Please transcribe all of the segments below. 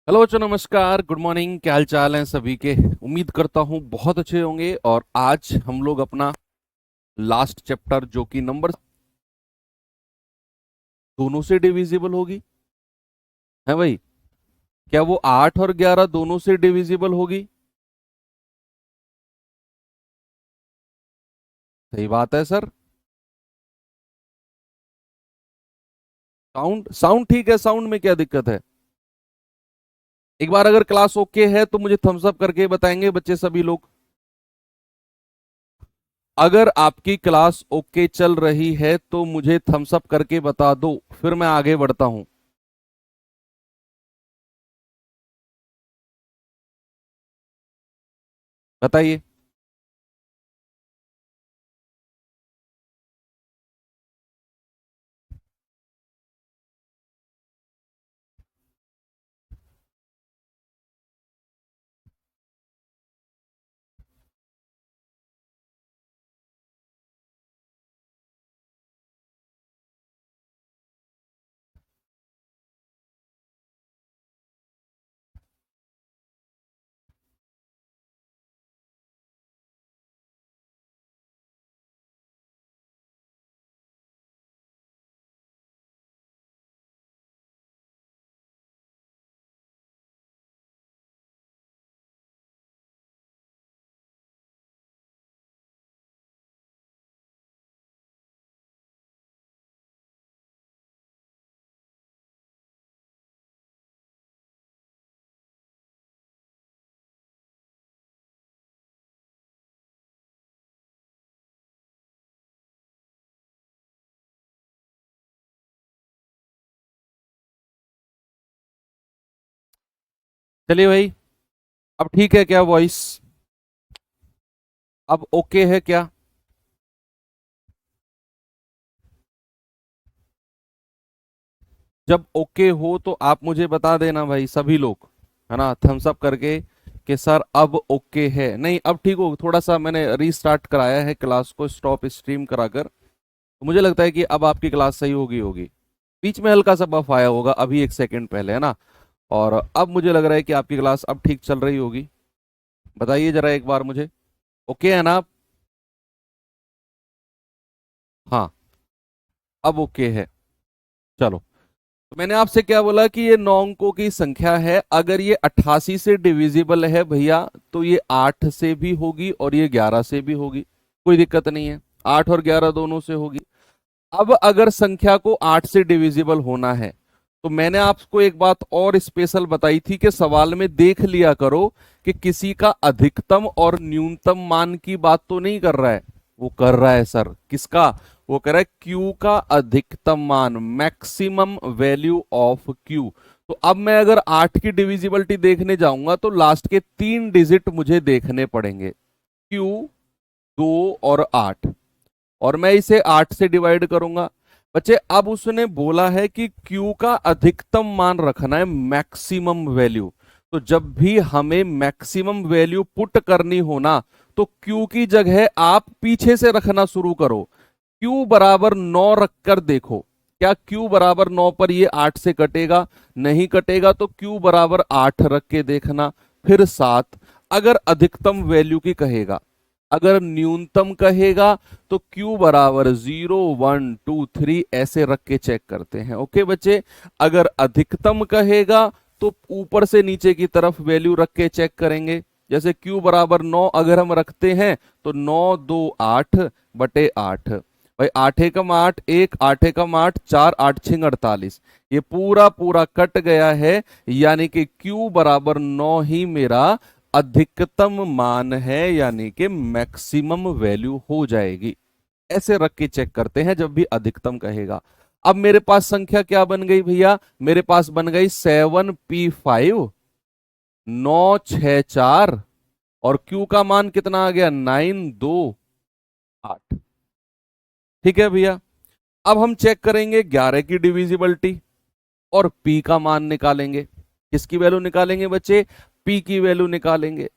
Hello बच्चों, नमस्कार, good morning. क्या हाल चाल है सभी के? उम्मीद करता हूँ बहुत अच्छे होंगे। और आज हम लोग अपना लास्ट चैप्टर जो कि नंबर दोनों से डिविजिबल होगी, है भाई? क्या वो 8 और 11 दोनों से डिविजिबल होगी? सही बात है सर। साउंड साउंड ठीक है। साउंड में क्या दिक्कत है? एक बार अगर क्लास ओके है तो मुझे थम्स अप करके बताएंगे बच्चे सभी लोग। अगर आपकी क्लास ओके चल रही है तो मुझे थम्स अप करके बता दो, फिर मैं आगे बढ़ता हूं। बताइए। चलिए भाई, अब ठीक है क्या वॉइस? अब ओके है क्या? जब ओके हो तो आप मुझे बता देना भाई, सभी लोग, है ना, थम्स अप करके कि सर अब ओके है। नहीं, अब ठीक हो। थोड़ा सा मैंने रीस्टार्ट कराया है क्लास को, स्टॉप स्ट्रीम कराकर, तो मुझे लगता है कि अब आपकी क्लास सही होगी। बीच में हल्का सा बफ आया होगा अभी 1 सेकंड पहले, है ना। और अब मुझे लग रहा है कि आपकी क्लास अब ठीक चल रही होगी। बताइए जरा एक बार मुझे, ओके है ना आप? हाँ, अब ओके है। चलो, तो मैंने आपसे क्या बोला कि ये 9 अंकों की संख्या है। अगर ये 88 से डिविजिबल है भैया, तो ये 8 से भी होगी और ये 11 से भी होगी। कोई दिक्कत नहीं है, 8 और 11 दोनों से होगी। अब अगर संख्या को 8 से डिविजिबल होना है, तो मैंने आपको एक बात और स्पेशल बताई थी कि सवाल में देख लिया करो कि किसी का अधिकतम और न्यूनतम मान की बात तो नहीं कर रहा है। वो कर रहा है सर, किसका? वो कह रहा है क्यू का अधिकतम मान, मैक्सिमम वैल्यू ऑफ क्यू। तो अब मैं अगर 8 की डिविजिबिलिटी देखने जाऊंगा तो लास्ट के 3 डिजिट मुझे देखने पड़ेंगे, क्यू, 2 और 8। और मैं इसे 8 से डिवाइड करूंगा। बच्चे, अब उसने बोला है कि Q का अधिकतम मान रखना है, मैक्सिमम वैल्यू। तो जब भी हमें मैक्सिमम वैल्यू पुट करनी हो ना, तो Q की जगह आप पीछे से रखना शुरू करो। Q बराबर 9 रखकर देखो, क्या Q बराबर 9 पर ये 8 से कटेगा? नहीं कटेगा। तो Q बराबर 8 रख के देखना, फिर 7। अगर अधिकतम वैल्यू की कहेगा, अगर न्यूनतम कहेगा, तो Q बराबर 0 1 2 3 ऐसे रख के चेक करते हैं। ओके बच्चे, अगर अधिकतम कहेगा तो ऊपर से नीचे की तरफ वैल्यू रख के चेक करेंगे। जैसे Q बराबर 9 अगर हम रखते हैं तो 9 2 8 बटे 8। भाई 8 एकम 8, 1 8 एकम 8, 4 8 6 48, ये पूरा पूरा कट गया है। यानी कि Q बराबर 9 ही मेरा अधिकतम मान है, यानी कि मैक्सिमम वैल्यू हो जाएगी। ऐसे रख के चेक करते हैं जब भी अधिकतम कहेगा। अब मेरे पास संख्या क्या बन गई भैया? मेरे पास बन गई 7p5, 9 6 4, और Q का मान कितना आ गया? 9 2 8। ठीक है भैया। अब हम चेक करेंगे 11 की डिविजिबिलिटी और P का मान निकालेंगे। किसकी वैल्यू निकालेंगे बच्चे? P की वैल्यू निकालेंगे।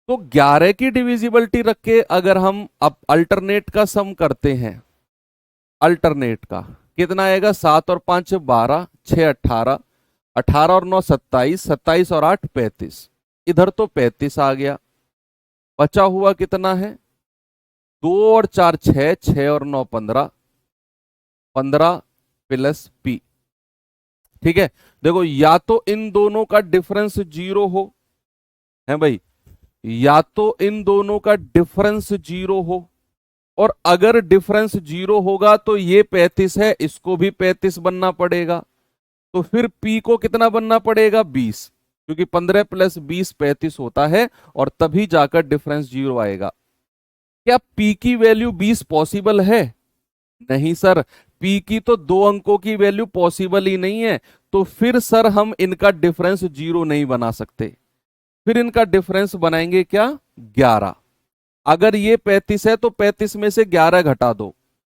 तो 11 की डिविजिबिलिटी रख के अगर हम अब अल्टरनेट का सम करते हैं, अल्टरनेट का कितना आएगा? 7 और 5 12, 6 18, 18 और 9 27, 27 और 8 35, इधर तो 35 आ गया। बचा हुआ कितना है? 2 और 4 6, 6 और 9 15, 15 प्लस पी। ठीक है, देखो या तो इन दोनों का डिफरेंस 0 हो, है भाई, या तो इन दोनों का डिफरेंस 0 हो, और अगर डिफरेंस 0 होगा तो ये 35 है, इसको भी 35 बनना पड़ेगा। तो फिर P को कितना बनना पड़ेगा? 20, क्योंकि 15 प्लस 20 35 होता है, और तभी जाकर डिफरेंस 0 आएगा। क्या P की वैल्यू 20 पॉसिबल है? नहीं सर, P की तो 2 अंकों की वैल्यू पॉसिबल ही नहीं है। तो फिर सर हम इनका डिफरेंस 0 नहीं बना सकते, फिर इनका डिफरेंस बनाएंगे क्या? 11। अगर ये 35 है तो 35 में से 11 घटा दो,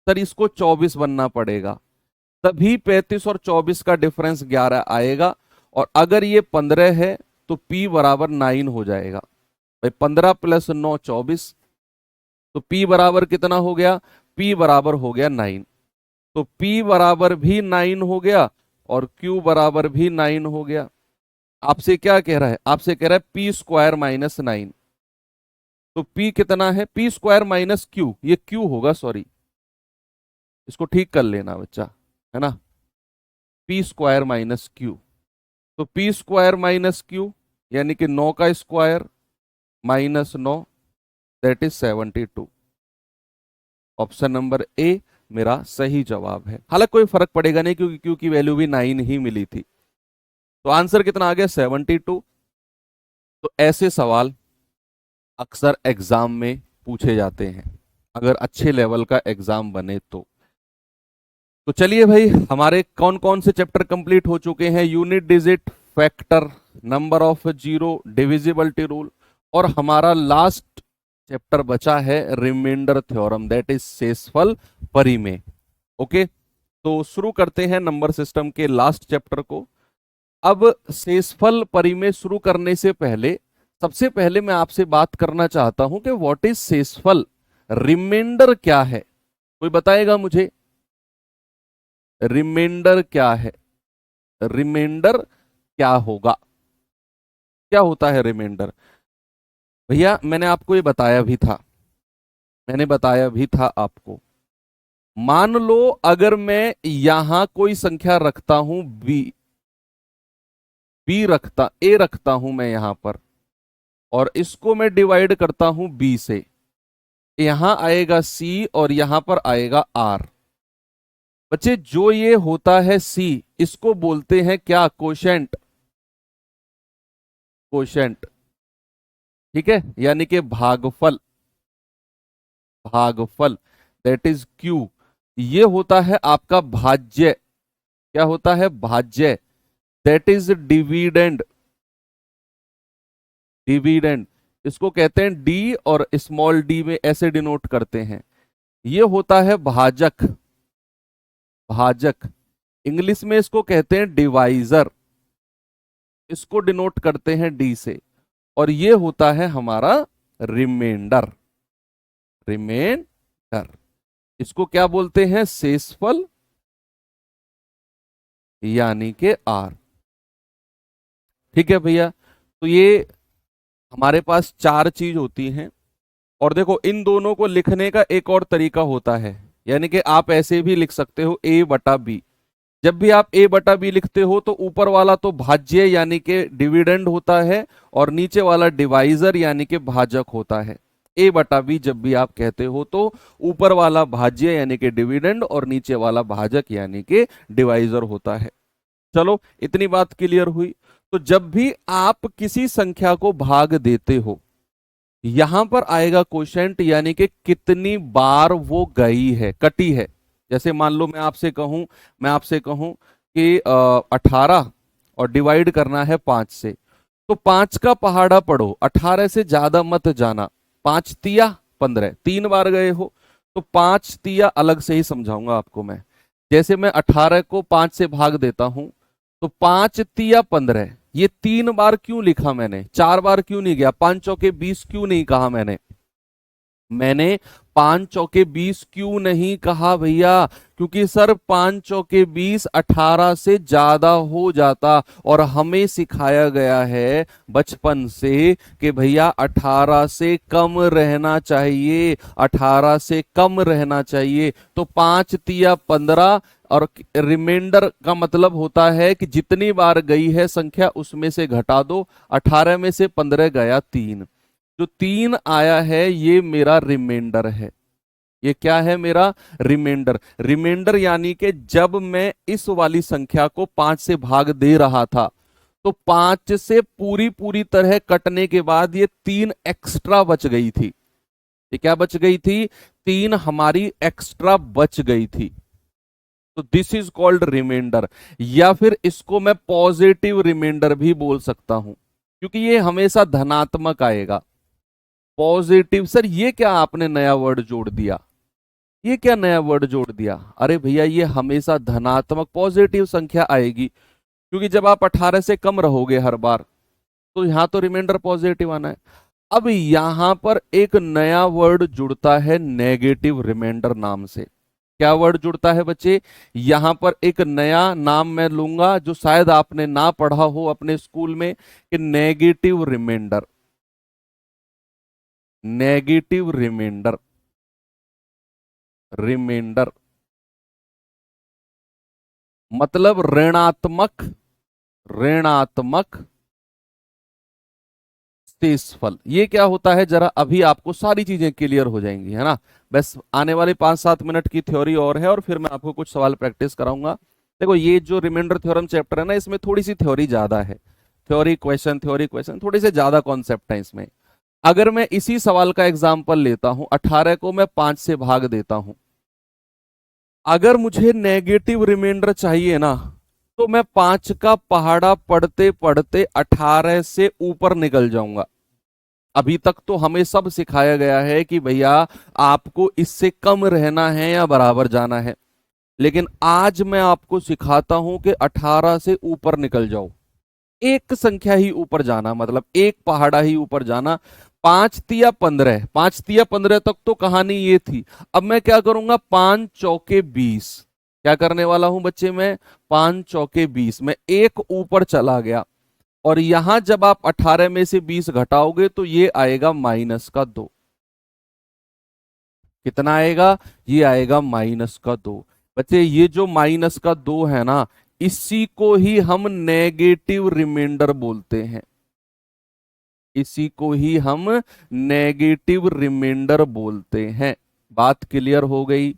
सर इसको 24 बनना पड़ेगा, तभी 35 और 24 का डिफरेंस 11 आएगा। और अगर ये 15 है तो P बराबर 9 हो जाएगा। भाई 15 प्लस 9 24, तो P बराबर कितना हो गया? P बराबर हो गया 9। तो P बराबर भी 9 हो गया और Q बराबर भी 9 हो गया। आपसे क्या कह रहा है? आपसे कह रहा है P स्क्वायर माइनस 9। तो P कितना है? P स्क्वायर माइनस Q, ये Q होगा, सॉरी, इसको ठीक कर लेना बच्चा, है ना। P स्क्वायर माइनस Q, तो P स्क्वायर माइनस Q यानी कि 9 का square minus 9, that is 72। Option number A मेरा सही जवाब है। हालांकि कोई फर्क पड़ेगा नहीं, क्योंकि Q की वैल्यू भी 9 ही मिली थी। तो आंसर कितना आ गया? 72। तो ऐसे सवाल अक्सर एग्जाम में पूछे जाते हैं, अगर अच्छे लेवल का एग्जाम बने तो चलिए भाई, हमारे कौन कौन से चैप्टर कंप्लीट हो चुके हैं? Unit digit, factor, number of zero, divisibility rule, और हमारा लास्ट चैप्टर बचा है रिमाइंडर थ्योरम, दैट इज शेषफल परिमेय। ओके, तो शुरू करते हैं नंबर सिस्टम के लास्ट चैप्टर को। अब शेषफल परिमेय शुरू करने से पहले सबसे पहले मैं आपसे बात करना चाहता हूं कि व्हाट इज शेषफल, रिमाइंडर क्या है? कोई बताएगा मुझे रिमाइंडर क्या है? रिमाइंडर क्या होगा? क्या होता है रिमाइंडर? भैया मैंने आपको ये बताया भी था, मैंने बताया भी था आपको। मान लो अगर मैं यहां कोई संख्या रखता हूं ए रखता हूं मैं यहां पर, और इसको मैं डिवाइड करता हूं बी से, यहां आएगा सी और यहां पर आएगा आर। बच्चे जो ये होता है सी, इसको बोलते हैं क्या? कोशेंट। कोशेंट, ठीक है, यानी कि भागफल। भागफल, दैट इज क्यू। ये होता है आपका भाज्य। क्या होता है? भाज्य, दैट इज डिविडेंड। डिविडेंड, इसको कहते हैं डी, और स्मॉल डी में ऐसे डिनोट करते हैं। ये होता है भाजक। भाजक, इंग्लिश में इसको कहते हैं डिवाइजर, इसको डिनोट करते हैं डी से। और ये होता है हमारा रिमाइंडर। रिमाइंडर, इसको क्या बोलते हैं? शेषफल, यानी कि आर। ठीक है भैया, तो ये हमारे पास चार चीज होती हैं। और देखो इन दोनों को लिखने का एक और तरीका होता है, यानी कि आप ऐसे भी लिख सकते हो ए बटा बी। जब भी आप ए बटा बी लिखते हो तो ऊपर वाला तो भाज्य यानी कि डिविडेंड होता है, और नीचे वाला डिवाइजर यानी कि भाजक होता है। ए बटा बी जब भी आप कहते हो तो ऊपर वाला भाज्य यानी कि डिविडेंड और नीचे वाला भाजक यानी कि डिवाइजर होता है। चलो इतनी बात क्लियर हुई। तो जब भी आप किसी संख्या को भाग देते हो, यहां पर आएगा कोशेंट, यानी कि कितनी बार वो गई है, कटी है। जैसे मान लो मैं आपसे कहूं कि 18 और डिवाइड करना है 5 से, तो 5 का पहाड़ा पढ़ो, 18 से ज्यादा मत जाना। 5 तिया 15, 3 बार गए हो, तो 5 तिया अलग से ही समझाऊंगा आपको मैं। जैसे मैं 18 को 5 से भाग देता हूं, तो 5 तिया 15, ये 3 बार क्यों लिखा मैंने? 4 बार क्यों नहीं गया? 5 चौके 20 क्यों नहीं कहा मैंने? मैंने 5 चौके 20 क्यों नहीं कहा भैया? क्योंकि सर 5 चौके 20 18 से ज्यादा हो जाता, और हमें सिखाया गया है बचपन से कि भैया 18 से कम रहना चाहिए, 18 से कम रहना चाहिए। तो 5 तिया 15, और रिमाइंडर का मतलब होता है कि जितनी बार गई है संख्या उसमें से घटा दो। 18 में से 15 गया 3, जो 3 आया है ये मेरा रिमाइंडर है। ये क्या है? मेरा रिमाइंडर। रिमाइंडर यानी कि जब मैं इस वाली संख्या को 5 से भाग दे रहा था तो 5 से पूरी पूरी तरह कटने के बाद ये 3 एक्स्ट्रा बच गई थी। ये क्या बच गई थी? 3 हमारी एक्स्ट्रा बच गई थी। तो दिस इज कॉल्ड रिमाइंडर, या फिर इसको मैं पॉजिटिव रिमाइंडर भी बोल सकता हूं, क्योंकि ये हमेशा धनात्मक आएगा। पॉजिटिव। सर ये क्या आपने नया वर्ड जोड़ दिया? ये क्या नया वर्ड जोड़ दिया? अरे भैया ये हमेशा धनात्मक पॉजिटिव संख्या आएगी, क्योंकि जब आप 18 से कम रहोगे हर बार तो यहां तो रिमाइंडर पॉजिटिव आना है। अब यहां पर एक नया वर्ड जुड़ता है नेगेटिव रिमाइंडर नाम से। क्या वर्ड जुड़ता है बच्चे? यहां पर एक नया नाम मैं लूंगा जो शायद आपने ना पढ़ा हो अपने स्कूल में, कि negative reminder. Negative reminder. Reminder मतलब ऋणात्मक, ऋणात्मक शेषफल। ये क्या होता है जरा अभी आपको सारी चीजें क्लियर हो जाएंगी, है ना। बस आने वाले 5-7 मिनट की थ्योरी और है, और फिर मैं आपको कुछ सवाल प्रैक्टिस कराऊंगा। देखो ये जो रिमाइंडर थ्योरम चैप्टर है ना, इसमें थोड़ी सी थ्योरी ज्यादा है। थ्योरी क्वेश्चन थोड़े से ज्यादा कॉन्सेप्ट है इसमें। अगर मैं इसी सवाल का एग्जाम्पल लेता हूं, 18 को मैं 5 से भाग देता हूं। अगर मुझे नेगेटिव रिमाइंडर चाहिए ना, तो मैं 5 का पहाड़ा पढ़ते पढ़ते 18 से ऊपर निकल जाऊंगा। अभी तक तो हमें सब सिखाया गया है कि भैया आपको इससे कम रहना है या बराबर जाना है, लेकिन आज मैं आपको सिखाता हूं कि 18 से ऊपर निकल जाओ। एक संख्या ही ऊपर जाना, मतलब एक पहाड़ा ही ऊपर जाना। 5 तिया 15, 5 तिया 15 तक तो कहानी ये थी। अब मैं क्या करूंगा? 5 चौके 20। क्या करने वाला हूं बच्चे? मैं 5 चौके 20 में एक ऊपर चला गया, और यहां जब आप 18 में से 20 घटाओगे तो ये आएगा -2। कितना आएगा? ये आएगा -2। बच्चे ये जो -2 है ना, इसी को ही हम नेगेटिव रिमाइंडर बोलते हैं। इसी को ही हम नेगेटिव रिमाइंडर बोलते हैं। बात क्लियर हो गई?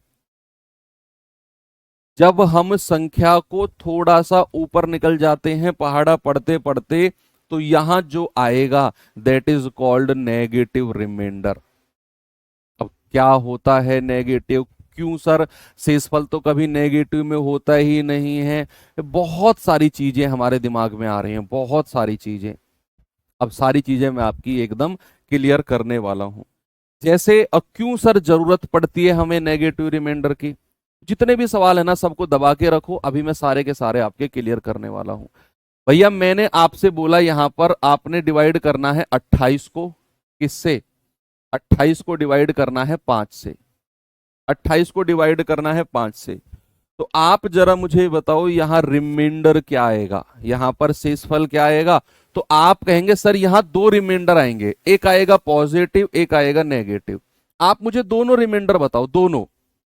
जब हम संख्या को थोड़ा सा ऊपर निकल जाते हैं पहाड़ा पढ़ते पढ़ते, तो यहां जो आएगा that is called negative reminder. अब क्या होता है नेगेटिव? क्यों सर शेषफल तो कभी नेगेटिव में होता ही नहीं है? बहुत सारी चीजें हमारे दिमाग में आ रही हैं, बहुत सारी चीजें। अब सारी चीजें मैं आपकी एकदम क्लियर करने वाला हूं। जैसे क्यों सर जरूरत पड़ती है हमें नेगेटिव रिमाइंडर की? जितने भी सवाल है ना सबको दबा के रखो, अभी मैं सारे के सारे आपके क्लियर करने वाला हूं। भैया मैंने आपसे बोला यहां पर आपने डिवाइड करना है 28 को। किससे? 28 को डिवाइड करना है 5 से। 28 को डिवाइड करना है 5 से। तो आप जरा मुझे बताओ यहां रिमाइंडर क्या आएगा, यहां पर शेषफल क्या आएगा? तो आप कहेंगे सर यहां दो रिमाइंडर आएंगे, एक आएगा पॉजिटिव, एक आएगा नेगेटिव। आप मुझे दोनों रिमाइंडर बताओ, दोनों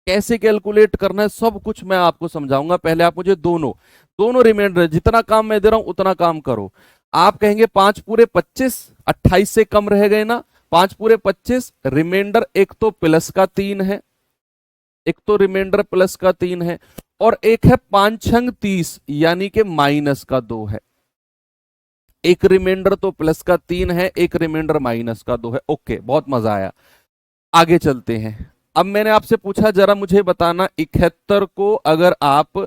कैसे कैलकुलेट करना है सब कुछ मैं आपको समझाऊंगा। पहले आप मुझे दोनों दोनों रिमाइंडर, जितना काम मैं दे रहा हूं उतना काम करो। आप कहेंगे 5 पूरे 25, 28 से कम रह गए ना, 5 पूरे 25। रिमाइंडर एक तो प्लस का 3 है, एक तो रिमाइंडर प्लस का 3 है, और एक है 5 छंग 30 यानी कि -2 है। एक रिमाइंडर तो प्लस का 3 है, एक रिमाइंडर -2 है। ओके, बहुत मजा आया। आगे चलते हैं। अब मैंने आपसे पूछा जरा मुझे बताना 71 को अगर आप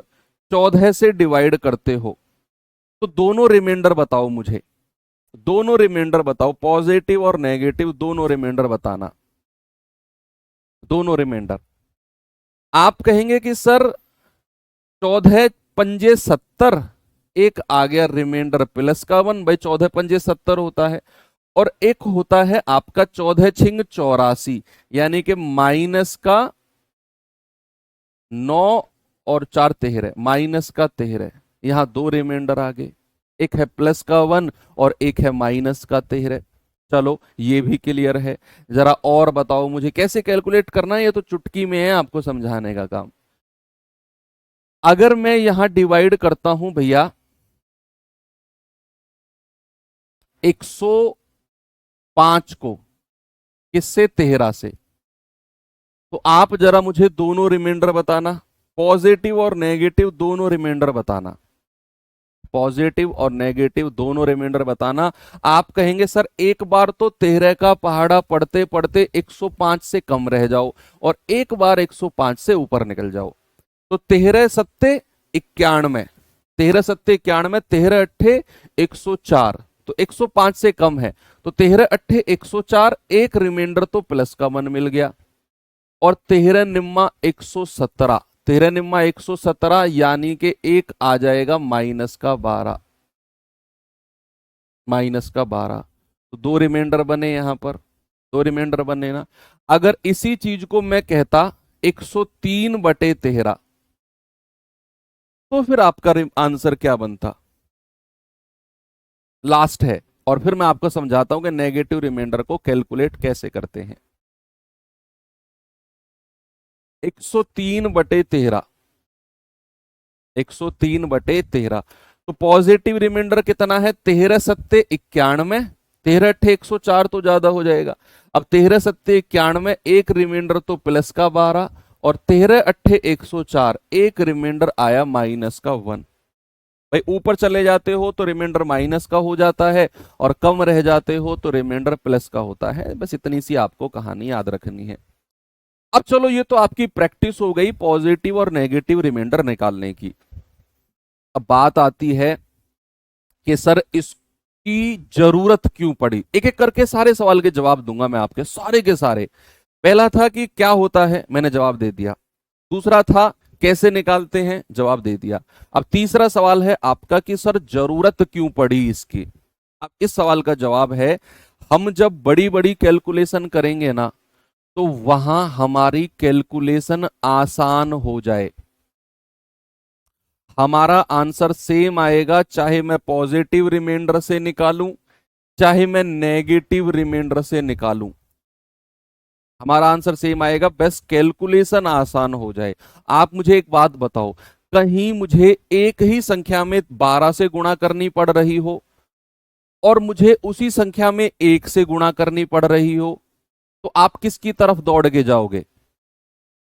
14 से डिवाइड करते हो तो दोनों रिमाइंडर बताओ मुझे, दोनों रिमाइंडर बताओ, पॉजिटिव और नेगेटिव दोनों रिमाइंडर बताना। दोनों रिमाइंडर। आप कहेंगे कि सर 14 पंजे 70, एक आ गया रिमाइंडर प्लस का 1, भाई 14 पंजे 70 होता है। और एक होता है आपका 14×84, यानी कि -9 और 4 13, -13। यहां दो रिमाइंडर आ गए, एक है +1 और एक है -13। चलो ये भी क्लियर है। जरा और बताओ मुझे कैसे कैलकुलेट करना है, ये तो चुटकी में है आपको समझाने का काम। अगर मैं यहां डिवाइड करता हूं भैया 105 को, किससे? 13 से। तो आप जरा मुझे दोनों रिमाइंडर बताना, पॉजिटिव और नेगेटिव दोनों रिमाइंडर बताना, पॉजिटिव और नेगेटिव दोनों रिमाइंडर बताना। आप कहेंगे सर एक बार तो 13 का पहाड़ा पढ़ते पढ़ते 105 से कम रह जाओ और एक बार 105 से ऊपर निकल जाओ। तो 13 सत्ते 91, 13 सत्ते 91, 13 अट्ठे 104, तो 105 से कम है, तो 13 अट्ठे 104, एक रिमाइंडर तो प्लस का 1 मिल गया। और 13 निम्मा 117, 13 निम्मा 117, यानी कि एक आ जाएगा -12, -12। तो दो रिमाइंडर बने यहां पर, दो रिमाइंडर बने ना। अगर इसी चीज को मैं कहता 103/13, तो फिर आपका आंसर क्या बनता? लास्ट है, और फिर मैं आपको समझाता हूं कि नेगेटिव रिमाइंडर को कैलकुलेट कैसे करते हैं। 103/13, 103/13। तो पॉजिटिव रिमाइंडर कितना है? 13 सत्ते 91, 13 अट्ठे 104 तो ज्यादा हो जाएगा। अब 13 सत्ते 91, एक रिमाइंडर तो प्लस का 12, और 13 अट्ठे 104, एक रिमाइंडर आया -1। भाई ऊपर चले जाते हो तो रिमाइंडर माइनस का हो जाता है, और कम रह जाते हो तो रिमाइंडर प्लस का होता है। बस इतनी सी आपको कहानी याद रखनी है। अब चलो, ये तो आपकी प्रैक्टिस हो गई पॉजिटिव और नेगेटिव रिमाइंडर निकालने की। अब बात आती है कि सर इसकी जरूरत क्यों पड़ी। एक एक करके सारे सवाल के जवाब दूंगा मैं आपके, सारे के सारे। पहला था कि क्या होता है, मैंने जवाब दे दिया। दूसरा था कैसे निकालते हैं, जवाब दे दिया। अब तीसरा सवाल है आपका कि सर जरूरत क्यों पड़ी इसकी। अब इस सवाल का जवाब है, हम जब बड़ी बड़ी कैलकुलेशन करेंगे ना, तो वहां हमारी कैलकुलेशन आसान हो जाए। हमारा आंसर सेम आएगा, चाहे मैं पॉजिटिव रिमाइंडर से निकालूं, चाहे मैं नेगेटिव रिमाइंडर से निकालूं, हमारा आंसर सेम आएगा, बस कैलकुलेशन आसान हो जाए। आप मुझे एक बात बताओ, कहीं मुझे एक ही संख्या में 12 से गुणा करनी पड़ रही हो और मुझे उसी संख्या में 1 से गुणा करनी पड़ रही हो, तो आप किसकी तरफ दौड़ के जाओगे?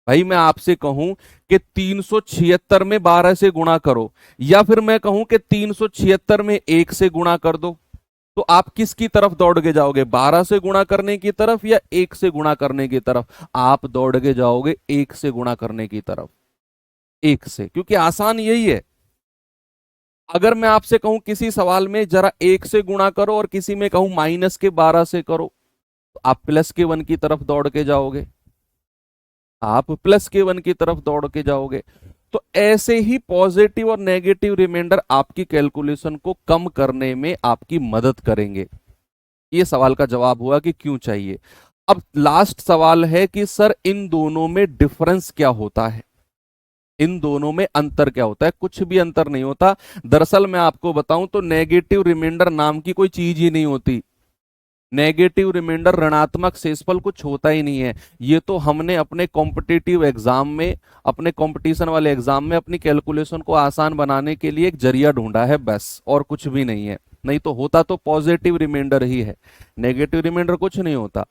भाई मैं आपसे कहूं कि 376 में 12 से गुणा करो, या फिर मैं कहूं कि 376 में 1 से गुणा कर दो, तो आप किसकी तरफ दौड़ के जाओगे? 12 से गुणा करने की तरफ या 1 से गुणा करने की तरफ? आप दौड़ के जाओगे 1 से गुणा करने की तरफ, 1 से, क्योंकि आसान यही है। अगर मैं आपसे कहूं किसी सवाल में जरा 1 से गुणा करो और किसी में कहूं -12 से करो, तो आप +1 की तरफ दौड़ के जाओगे, आप +1 की तरफ दौड़ के जाओगे। तो ऐसे ही पॉजिटिव और नेगेटिव रिमाइंडर आपकी कैलकुलेशन को कम करने में आपकी मदद करेंगे। ये सवाल का जवाब हुआ कि क्यों चाहिए। अब लास्ट सवाल है कि सर इन दोनों में डिफरेंस क्या होता है, इन दोनों में अंतर क्या होता है? कुछ भी अंतर नहीं होता। दरअसल मैं आपको बताऊं तो नेगेटिव रिमाइंडर नाम की कोई चीज ही नहीं होती। नेगेटिव रिमाइंडर ऋणात्मक शेषफल कुछ होता ही नहीं है। ये तो हमने अपने कॉम्पिटिटिव एग्जाम में, अपने कंपटीशन वाले एग्जाम में अपनी कैलकुलेशन को आसान बनाने के लिए एक जरिया ढूंढा है, बस, और कुछ भी नहीं है। नहीं तो होता तो पॉजिटिव रिमाइंडर ही है, नेगेटिव रिमाइंडर कुछ नहीं होता।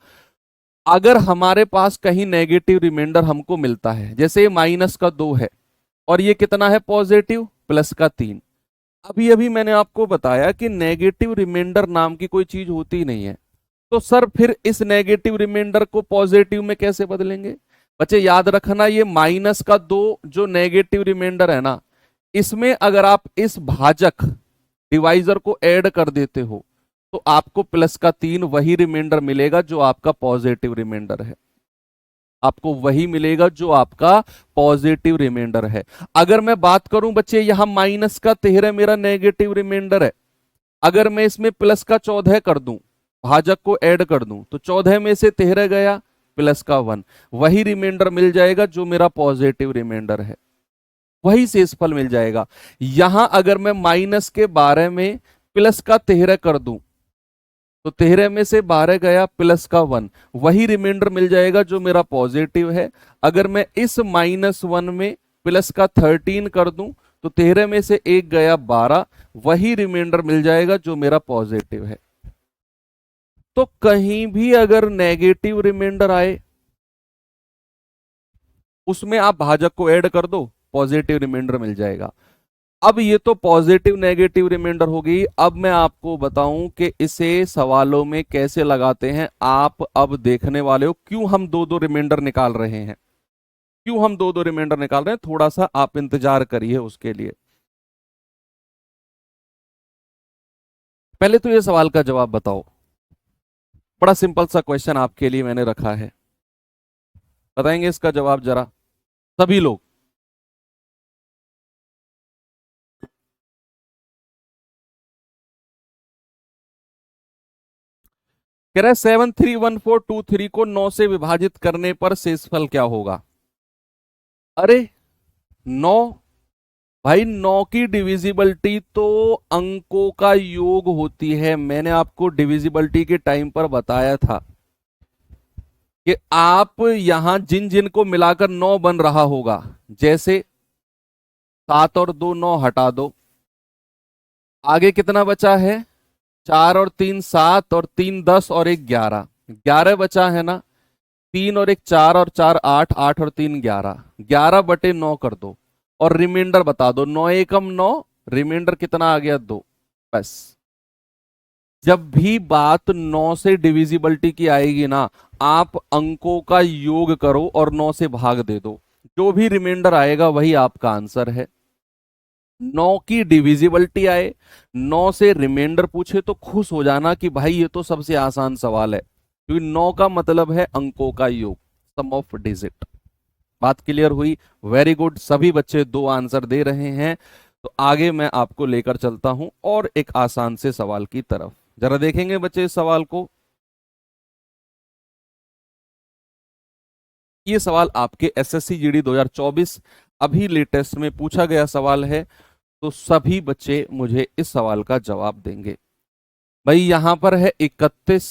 अगर हमारे पास कहीं नेगेटिव रिमाइंडर हमको मिलता है, जैसे -2 है और ये कितना है? पॉजिटिव, +3। अभी अभी मैंने आपको बताया कि नेगेटिव रिमाइंडर नाम की कोई चीज होती नहीं है। तो सर फिर इस नेगेटिव रिमाइंडर को पॉजिटिव में कैसे बदलेंगे? बच्चे याद रखना, ये -2 जो नेगेटिव रिमाइंडर है ना, इसमें अगर आप इस भाजक डिवाइजर को ऐड कर देते हो, तो आपको +3 वही रिमाइंडर मिलेगा जो आपका पॉजिटिव रिमाइंडर है, आपको वही मिलेगा जो आपका पॉजिटिव रिमाइंडर है। अगर मैं बात करूं बच्चे, यहां -13 मेरा नेगेटिव रिमाइंडर है, अगर मैं इसमें +14 कर दूं, भाजक को ऐड कर दूं तो 14 में से 13 गया, प्लस का 1, वही रिमाइंडर मिल जाएगा जो मेरा पॉजिटिव रिमाइंडर है, वही शेषफल मिल जाएगा। यहां अगर मैं माइनस के 12 में प्लस का 13 कर दूं तो 13 में से 12 गया, प्लस का 1, वही रिमाइंडर मिल जाएगा जो मेरा पॉजिटिव है। अगर मैं इस -1 में प्लस का 13 कर दूं तो 13 में से 1 गया, 12, वही रिमाइंडर मिल जाएगा जो मेरा पॉजिटिव है। तो कहीं भी अगर नेगेटिव रिमाइंडर आए उसमें आप भाजक को ऐड कर दो, पॉजिटिव रिमाइंडर मिल जाएगा। अब ये तो पॉजिटिव नेगेटिव रिमाइंडर हो गई। अब मैं आपको बताऊं कि इसे सवालों में कैसे लगाते हैं। आप अब देखने वाले हो क्यों हम दो दो रिमाइंडर निकाल रहे हैं, क्यों हम दो दो रिमाइंडर निकाल रहे हैं, थोड़ा सा आप इंतजार करिए उसके लिए। पहले तो ये सवाल का जवाब बताओ। बड़ा सिंपल सा क्वेश्चन आपके लिए मैंने रखा है, बताएंगे इसका जवाब जरा सभी लोग। कह रहा है 731423 को 9 से विभाजित करने पर शेषफल क्या होगा। अरे 9, भाई 9 की डिविजिबिलिटी तो अंकों का योग होती है। मैंने आपको डिविजिबिलिटी के टाइम पर बताया था कि आप यहां जिन जिन को मिलाकर 9 बन रहा होगा, जैसे 7 और 2 9 हटा दो, आगे कितना बचा है, 4 और 3 7 और 3 10 और 1 11, 11 बचा है ना, 3 और 1 4 और 4 8, 8 और 3 11, 11/9 कर दो और रिमाइंडर बता दो, 9 एकम 9, रिमाइंडर कितना आ गया, 2। बस जब भी बात 9 से डिविजिबिलिटी की आएगी ना, आप अंकों का योग करो और 9 से भाग दे दो, जो भी रिमाइंडर आएगा वही आपका आंसर है। 9 की डिविजिबिलिटी आए, 9 से रिमाइंडर पूछे तो खुश हो जाना कि भाई ये तो सबसे आसान सवाल है, क्योंकि 9 का मतलब है अंकों का योग, सम ऑफ डिजिट। बात क्लियर हुई? वेरी गुड, सभी बच्चे 2 आंसर दे रहे हैं। तो आगे मैं आपको लेकर चलता हूं और एक आसान से सवाल की तरफ, जरा देखेंगे बच्चे इस सवाल को। ये सवाल आपके एसएससी जीडी 2024 अभी लेटेस्ट में पूछा गया सवाल है, तो सभी बच्चे मुझे इस सवाल का जवाब देंगे। भाई यहां पर है 31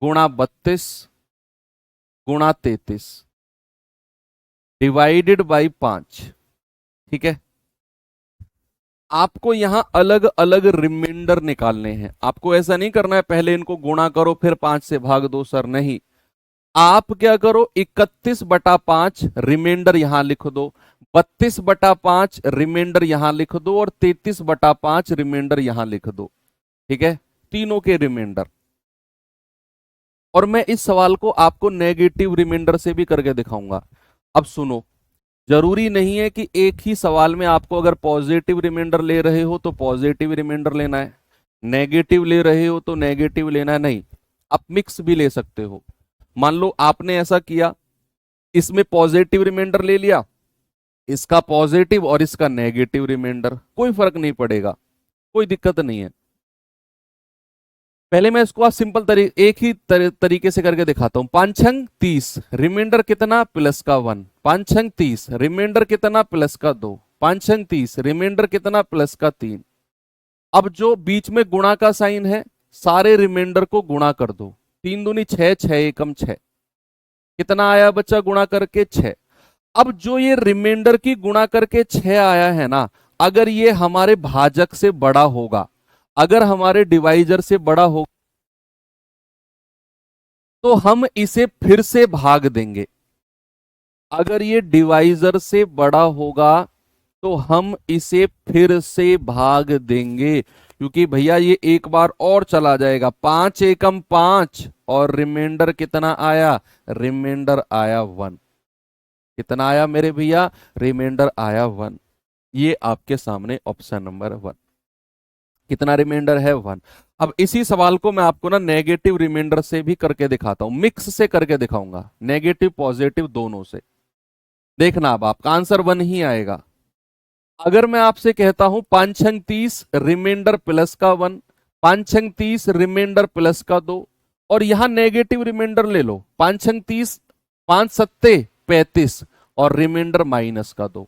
गुणा 32 गुणा 33 डिवाइडेड बाई 5, ठीक है। आपको यहां अलग अलग रिमाइंडर निकालने हैं, आपको ऐसा नहीं करना है पहले इनको गुणा करो फिर 5 से भाग दो, सर नहीं। आप क्या करो, 31/5 रिमाइंडर यहां लिख दो, 32/5 रिमाइंडर यहां लिख दो और 33/5 रिमाइंडर यहां लिख दो, ठीक है, तीनों के रिमाइंडर। और मैं इस सवाल को आपको नेगेटिव रिमाइंडर से भी करके दिखाऊंगा। अब सुनो, जरूरी नहीं है कि एक ही सवाल में आपको अगर पॉजिटिव रिमाइंडर ले रहे हो तो पॉजिटिव रिमाइंडर लेना है, नेगेटिव ले रहे हो तो नेगेटिव लेना है, नहीं, आप मिक्स भी ले सकते हो। मान लो आपने ऐसा किया, इसमें पॉजिटिव रिमाइंडर ले लिया, इसका पॉजिटिव और इसका नेगेटिव रिमाइंडर, कोई फर्क नहीं पड़ेगा, कोई दिक्कत नहीं है। पहले मैं इसको आप सिंपल एक ही तरीके से करके दिखाता हूं। 5 छंग 30, रिमाइंडर कितना, प्लस का 1, 5 छंग 30, रिमाइंडर कितना, प्लस का 2, 5 छंग 30, रिमाइंडर कितना, प्लस का 3। अब जो बीच में गुणा का साइन है, सारे रिमाइंडर को गुणा कर दो, 3 दूनी 6, 6 एकम 6, कितना आया बच्चा गुणा करके, 6। अब जो ये रिमाइंडर की गुणा करके 6 आया है ना, अगर ये हमारे भाजक से बड़ा होगा, अगर हमारे डिवाइजर से बड़ा हो तो हम इसे फिर से भाग देंगे। अगर ये डिवाइजर से बड़ा होगा तो हम इसे फिर से भाग देंगे, क्योंकि भैया ये एक बार और चला जाएगा, 5 एकम 5 और रिमाइंडर कितना आया, रिमाइंडर आया 1। कितना आया मेरे भैया, रिमाइंडर आया 1। ये आपके सामने ऑप्शन नंबर 1, कितना रिमाइंडर है, 1। अब इसी सवाल को मैं आपको ना नेगेटिव रिमाइंडर से भी करके दिखाता हूं, मिक्स से करके दिखाऊंगा, नेगेटिव पॉजिटिव दोनों से। देखना अब आपका आंसर 1 ही आएगा। अगर मैं आपसे कहता हूं 5 छंग 30, रिमाइंडर प्लस का 1, 5 छंग 30, रिमाइंडर प्लस का 2, और यहां नेगेटिव रिमाइंडर ले लो, 5 छंग 30, 5 सत्ते 35 और रिमाइंडर माइनस का 2,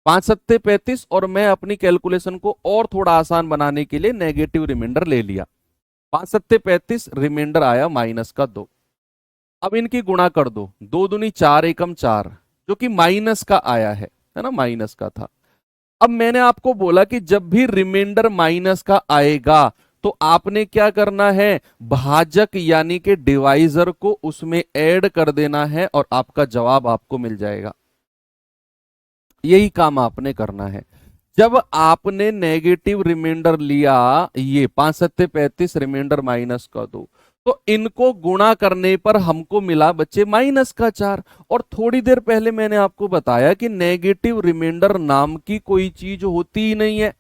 5 सत्ते 35, और मैं अपनी कैलकुलेशन को और थोड़ा आसान बनाने के लिए नेगेटिव रिमाइंडर ले लिया, 5 सत्ते 35, रिमाइंडर आया माइनस का 2। अब इनकी गुणा कर दो, 2 दूनी 4 एकम 4, जो कि माइनस का आया है ना, माइनस का था। अब मैंने आपको बोला कि जब भी रिमाइंडर माइनस का आएगा तो आपने क्या करना है, भाजक यानी कि डिवाइजर को उसमें ऐड कर देना है और आपका जवाब आपको मिल जाएगा। यही काम आपने करना है। जब आपने नेगेटिव रिमाइंडर लिया, ये 5 सत्ते 35, रिमाइंडर माइनस का 2, तो इनको गुणा करने पर हमको मिला बच्चे माइनस का 4। और थोड़ी देर पहले मैंने आपको बताया कि नेगेटिव रिमाइंडर नाम की कोई चीज होती ही नहीं है।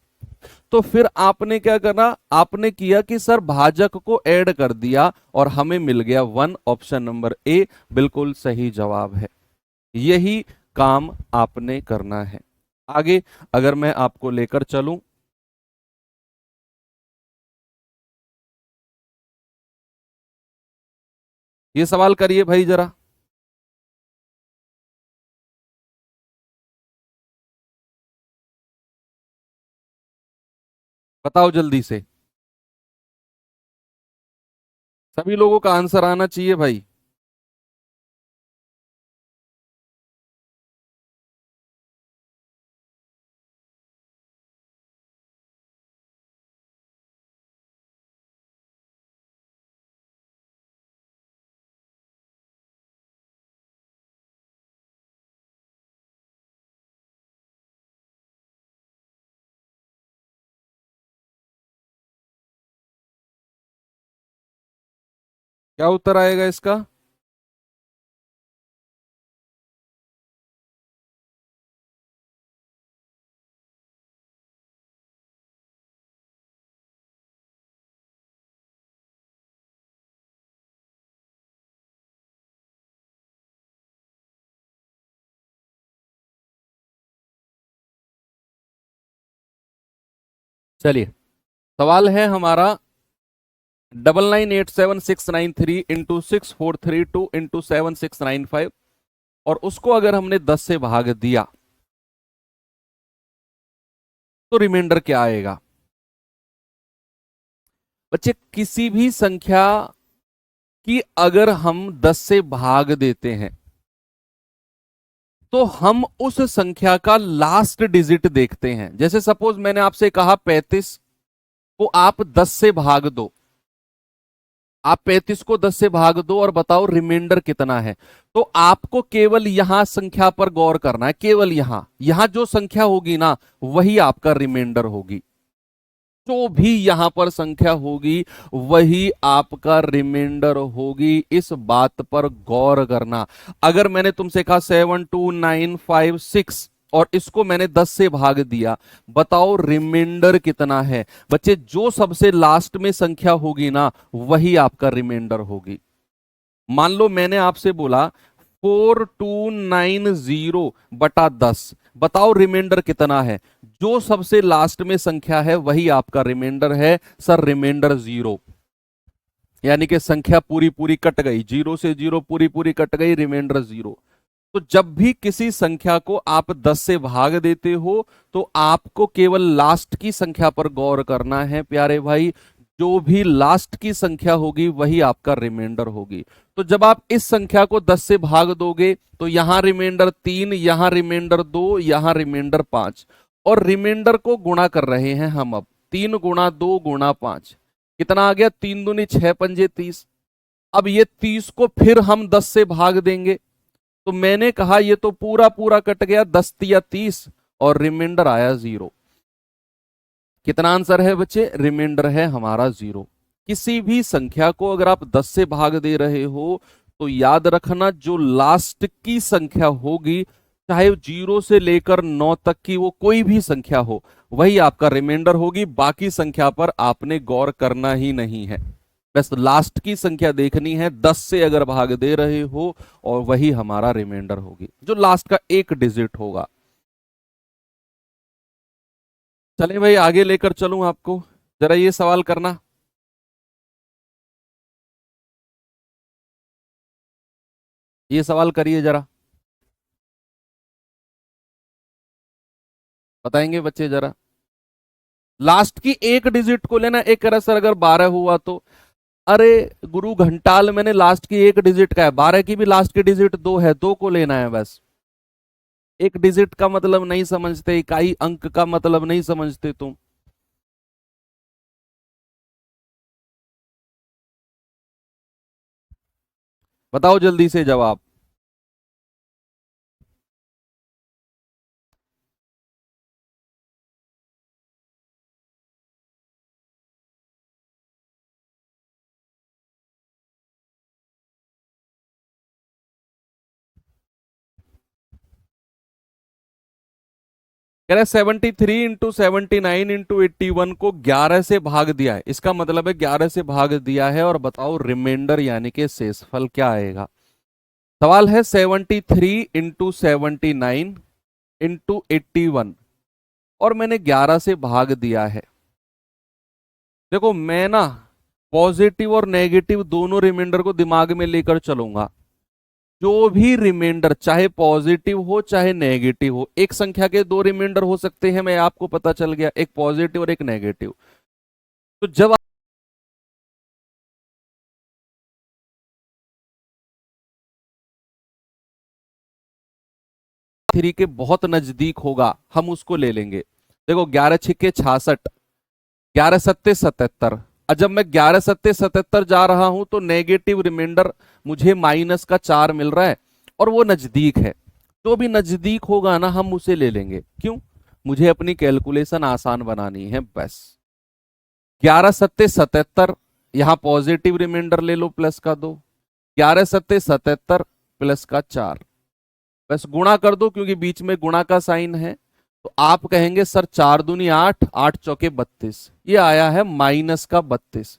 तो फिर आपने क्या करना, आपने किया कि सर भाजक को ऐड कर दिया और हमें मिल गया 1, ऑप्शन नंबर ए बिल्कुल सही जवाब है। यही काम आपने करना है। आगे अगर मैं आपको लेकर चलूं, ये सवाल करिए भाई जरा। बताओ जल्दी से, सभी लोगों का आंसर आना चाहिए भाई। क्या उत्तर आएगा इसका? चलिए, सवाल है हमारा 998769 इंटू 6432 इंटू 7695, और उसको अगर हमने 10 से भाग दिया तो रिमाइंडर क्या आएगा? बच्चे किसी भी संख्या की अगर हम 10 से भाग देते हैं तो हम उस संख्या का लास्ट डिजिट देखते हैं। जैसे सपोज मैंने आपसे कहा 35 को आप 10 से भाग दो, आप 35 को 10 से भाग दो और बताओ रिमाइंडर कितना है। तो आपको केवल यहां संख्या पर गौर करना है, केवल यहां यहां जो संख्या होगी ना वही आपका रिमाइंडर होगी। जो भी यहां पर संख्या होगी वही आपका रिमाइंडर होगी, इस बात पर गौर करना। अगर मैंने तुमसे कहा 72956 और इसको मैंने 10 से भाग दिया, बताओ रिमाइंडर कितना है? बच्चे जो सबसे लास्ट में संख्या होगी ना वही आपका रिमाइंडर होगी। मान लो मैंने आपसे बोला 4290/10, बताओ रिमाइंडर कितना है? जो सबसे लास्ट में संख्या है वही आपका रिमाइंडर है। सर रिमाइंडर 0, यानी कि संख्या पूरी पूरी कट गई, 0 से 0 पूरी पूरी कट गई, रिमाइंडर 0। तो जब भी किसी संख्या को आप 10 से भाग देते हो तो आपको केवल लास्ट की संख्या पर गौर करना है प्यारे भाई। जो भी लास्ट की संख्या होगी वही आपका रिमाइंडर होगी। तो जब आप इस संख्या को 10 से भाग दोगे तो यहां रिमाइंडर 3, यहां रिमाइंडर 2, यहां रिमाइंडर 5, और रिमाइंडर को गुणा कर रहे हैं हम। अब 3 गुणा 2 गुणा 5 कितना आ गया? 3 दूनी 6 पंजे 30। अब ये 30 को फिर हम 10 से भाग देंगे तो मैंने कहा ये तो पूरा पूरा कट गया, 10 या 30, और रिमाइंडर आया 0। कितना आंसर है बच्चे? रिमाइंडर है हमारा 0। किसी भी संख्या को अगर आप 10 से भाग दे रहे हो तो याद रखना जो लास्ट की संख्या होगी, चाहे 0 से लेकर 9 तक की वो कोई भी संख्या हो, वही आपका रिमाइंडर होगी। बाकी संख्या पर आपने गौर करना ही नहीं है, बस लास्ट की संख्या देखनी है। 10 से अगर भाग दे रहे हो और वही हमारा रिमाइंडर होगी, जो लास्ट का एक डिजिट होगा। चले भाई आगे लेकर चलूं आपको, जरा ये सवाल करना। ये सवाल करिए जरा, बताएंगे बच्चे जरा। लास्ट की एक डिजिट को लेना, एक तरह से अगर 12 हुआ तो, अरे गुरु घंटाल, मैंने लास्ट की एक डिजिट का है, 12 की भी लास्ट की डिजिट 2 है, 2 को लेना है बस। एक डिजिट का मतलब नहीं समझते, इकाई अंक का मतलब नहीं समझते तुम। बताओ जल्दी से जवाब। कह रहे 73 इंटू 79 इंटू 81 को 11 से भाग दिया है, इसका मतलब है 11 से भाग दिया है, और बताओ रिमाइंडर यानी कि शेषफल क्या आएगा। सवाल है 73 इंटू 79 इंटू 81, और मैंने 11 से भाग दिया है। देखो मैं ना पॉजिटिव और नेगेटिव दोनों रिमाइंडर को दिमाग में लेकर चलूंगा। जो भी रिमाइंडर, चाहे पॉजिटिव हो चाहे नेगेटिव हो, एक संख्या के दो रिमाइंडर हो सकते हैं, मैं आपको पता चल गया, एक पॉजिटिव और एक नेगेटिव। तो जब आप 3 के बहुत नजदीक होगा, हम उसको ले लेंगे। देखो 11 6 66, 11 7 77, और जब मैं 11 7 77 जा रहा हूं तो नेगेटिव रिमाइंडर मुझे -4 मिल रहा है, और वो नजदीक है। जो भी नजदीक होगा ना हम उसे ले लेंगे, क्यों? मुझे अपनी कैलकुलेशन आसान बनानी है बस। 11 7 77, यहां पॉजिटिव रिमाइंडर ले लो प्लस का 2, 11 7 77 प्लस का 4, बस गुणा कर दो क्योंकि बीच में गुणा का साइन है। तो आप कहेंगे सर 4 दूनी 8, 8 चौके 32, ये आया है -32।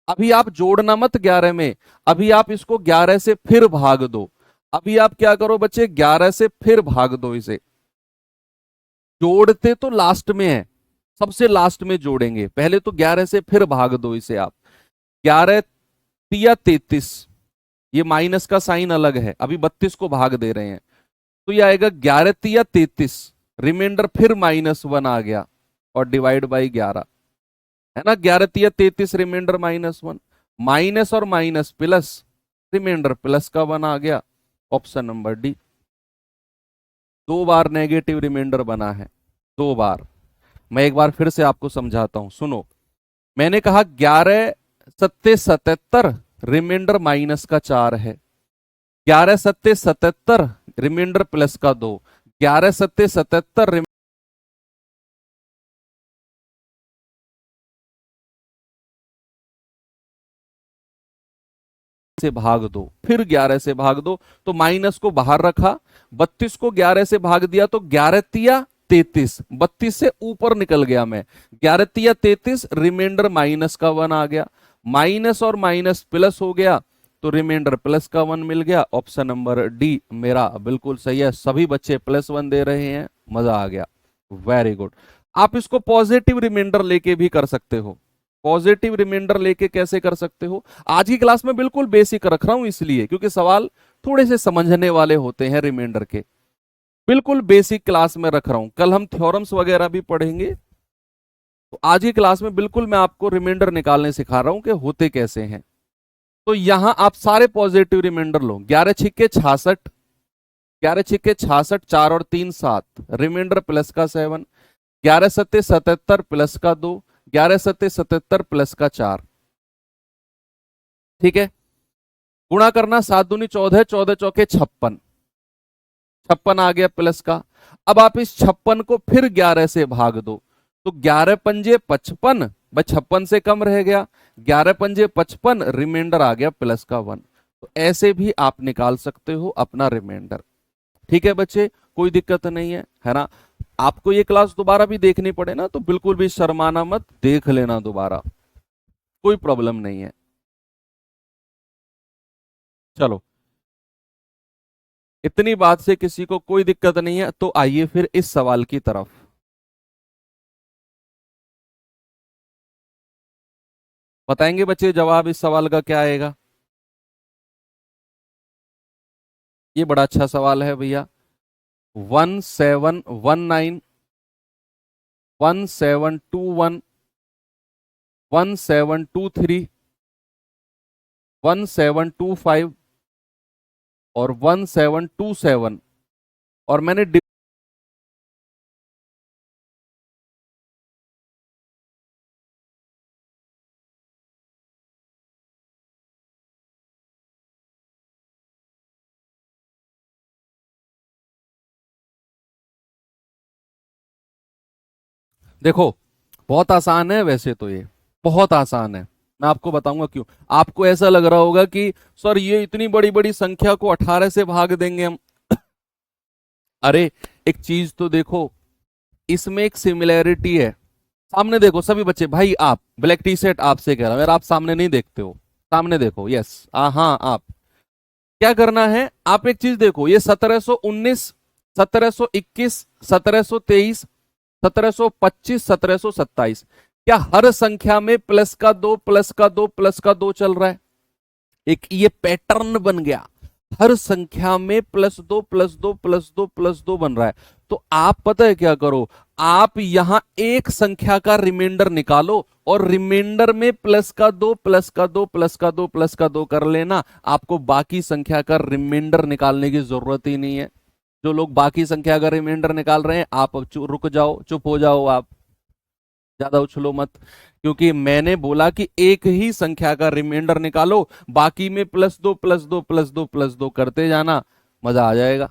अभी आप जोड़ना मत 11 में, अभी आप इसको 11 से फिर भाग दो। अभी आप क्या करो बच्चे, 11 से फिर भाग दो इसे। जोड़ते तो लास्ट में है, सबसे लास्ट में जोड़ेंगे, पहले तो 11 से फिर भाग दो इसे आप। 11 तिया 33, ये माइनस का साइन अलग है, अभी 32 को भाग दे रहे हैं, तो ये आएगा 11 तिया 33, रिमाइंडर फिर -1 आ गया, और डिवाइड बाई 11, है ना। 11 तिया 33 रिमाइंडर -1, माइनस और माइनस प्लस, रिमाइंडर प्लस का 1 आ गया। Option number D. 2 बार नेगेटिव रिमाइंडर बना है, 2 बार। मैं एक बार फिर से आपको समझाता हूं, सुनो। मैंने कहा 11 7 77, रिमाइंडर -4 है। 11 7 77, रिमाइंडर प्लस का 2, 11 7 77 से भाग दो, फिर 11 से भाग दो, तो माइनस को बाहर रखा, 32 को 11 से भाग दिया तो 11 तिया 33, 32 से ऊपर निकल गया मैं, 11 तिया 33, रिमाइंडर -1 आ गया, माइनस और माइनस प्लस हो गया, तो रिमाइंडर +1 मिल गया। ऑप्शन नंबर डी मेरा बिल्कुल सही है, सभी बच्चे +1 दे रहे हैं, मजा आ गया, वेरी गुड। आप इसको पॉजिटिव रिमाइंडर लेके भी कर सकते हो। पॉजिटिव रिमाइंडर लेके कैसे कर सकते हो? आज की क्लास में बिल्कुल बेसिक रख रहा हूं, इसलिए क्योंकि सवाल थोड़े से समझने वाले होते हैं रिमाइंडर के, बिल्कुल बेसिक क्लास में रख रहा हूं। कल हम थ्योरम्स वगैरह भी पढ़ेंगे, तो आज की क्लास में बिल्कुल मैं आपको रिमाइंडर निकालने सिखा रहा हूं कि होते कैसे हैं। तो यहां आप सारे पॉजिटिव रिमाइंडर लो, 11 6 66, 11 6 66, 4 और 3 7, रिमाइंडर प्लस का 7, 11 7 77 प्लस का 2, 11 7 77 प्लस का 4, ठीक है। गुणा करना, 7 दूनी 14, 14 चौके 56, 56 आ गया प्लस का। अब आप इस 56 को फिर 11 से भाग दो, तो 11 पंजे 55, भाई 56 से कम रह गया, 11 पंजे 55, रिमाइंडर आ गया +1। तो ऐसे भी आप निकाल सकते हो अपना रिमाइंडर, ठीक है बच्चे, कोई दिक्कत नहीं है ना। आपको ये क्लास दोबारा भी देखनी पड़े ना तो बिल्कुल भी शर्माना मत, देख लेना दोबारा, कोई प्रॉब्लम नहीं है। चलो, इतनी बात से किसी को कोई दिक्कत नहीं है, तो आइए फिर इस सवाल की तरफ। बताएंगे बच्चे जवाब इस सवाल का क्या आएगा? ये बड़ा अच्छा सवाल है भैया। 1719, 1721, 1723, 1725 और 1727। और मैंने देखो, बहुत आसान है वैसे तो, ये बहुत आसान है। मैं आपको बताऊंगा क्यों। आपको ऐसा लग रहा होगा कि सर ये इतनी बड़ी बड़ी संख्या को 18 से भाग देंगे हम। अरे, एक चीज तो देखो, इसमें एक सिमिलैरिटी है। सामने देखो सभी बच्चे, भाई आप ब्लैक टी शर्ट आपसे कह रहा हूं यार, आप सामने नहीं देखते हो। सामने देखो, यस, हाँ आप। क्या करना है, आप एक चीज देखो, ये 1719, 1721, 1723, 1725, 1727, क्या हर संख्या में प्लस का दो, प्लस का दो, प्लस का दो चल रहा है? एक ये पैटर्न बन गया। हर संख्या में प्लस दो, प्लस दो, प्लस दो, प्लस दो बन रहा है। तो आप पता है क्या करो, आप यहां एक संख्या का रिमाइंडर निकालो और रिमाइंडर में प्लस का दो, प्लस का दो, प्लस का दो, प्लस का दो कर लेना। आपको बाकी संख्या का रिमाइंडर निकालने की जरूरत ही नहीं है। जो लोग बाकी संख्या का रिमाइंडर निकाल रहे हैं, आप अब रुक जाओ, चुप हो जाओ आप, ज्यादा उछलो मत। क्योंकि मैंने बोला कि एक ही संख्या का रिमाइंडर निकालो, बाकी में प्लस दो, प्लस दो, प्लस दो, प्लस दो करते जाना, मजा आ जाएगा।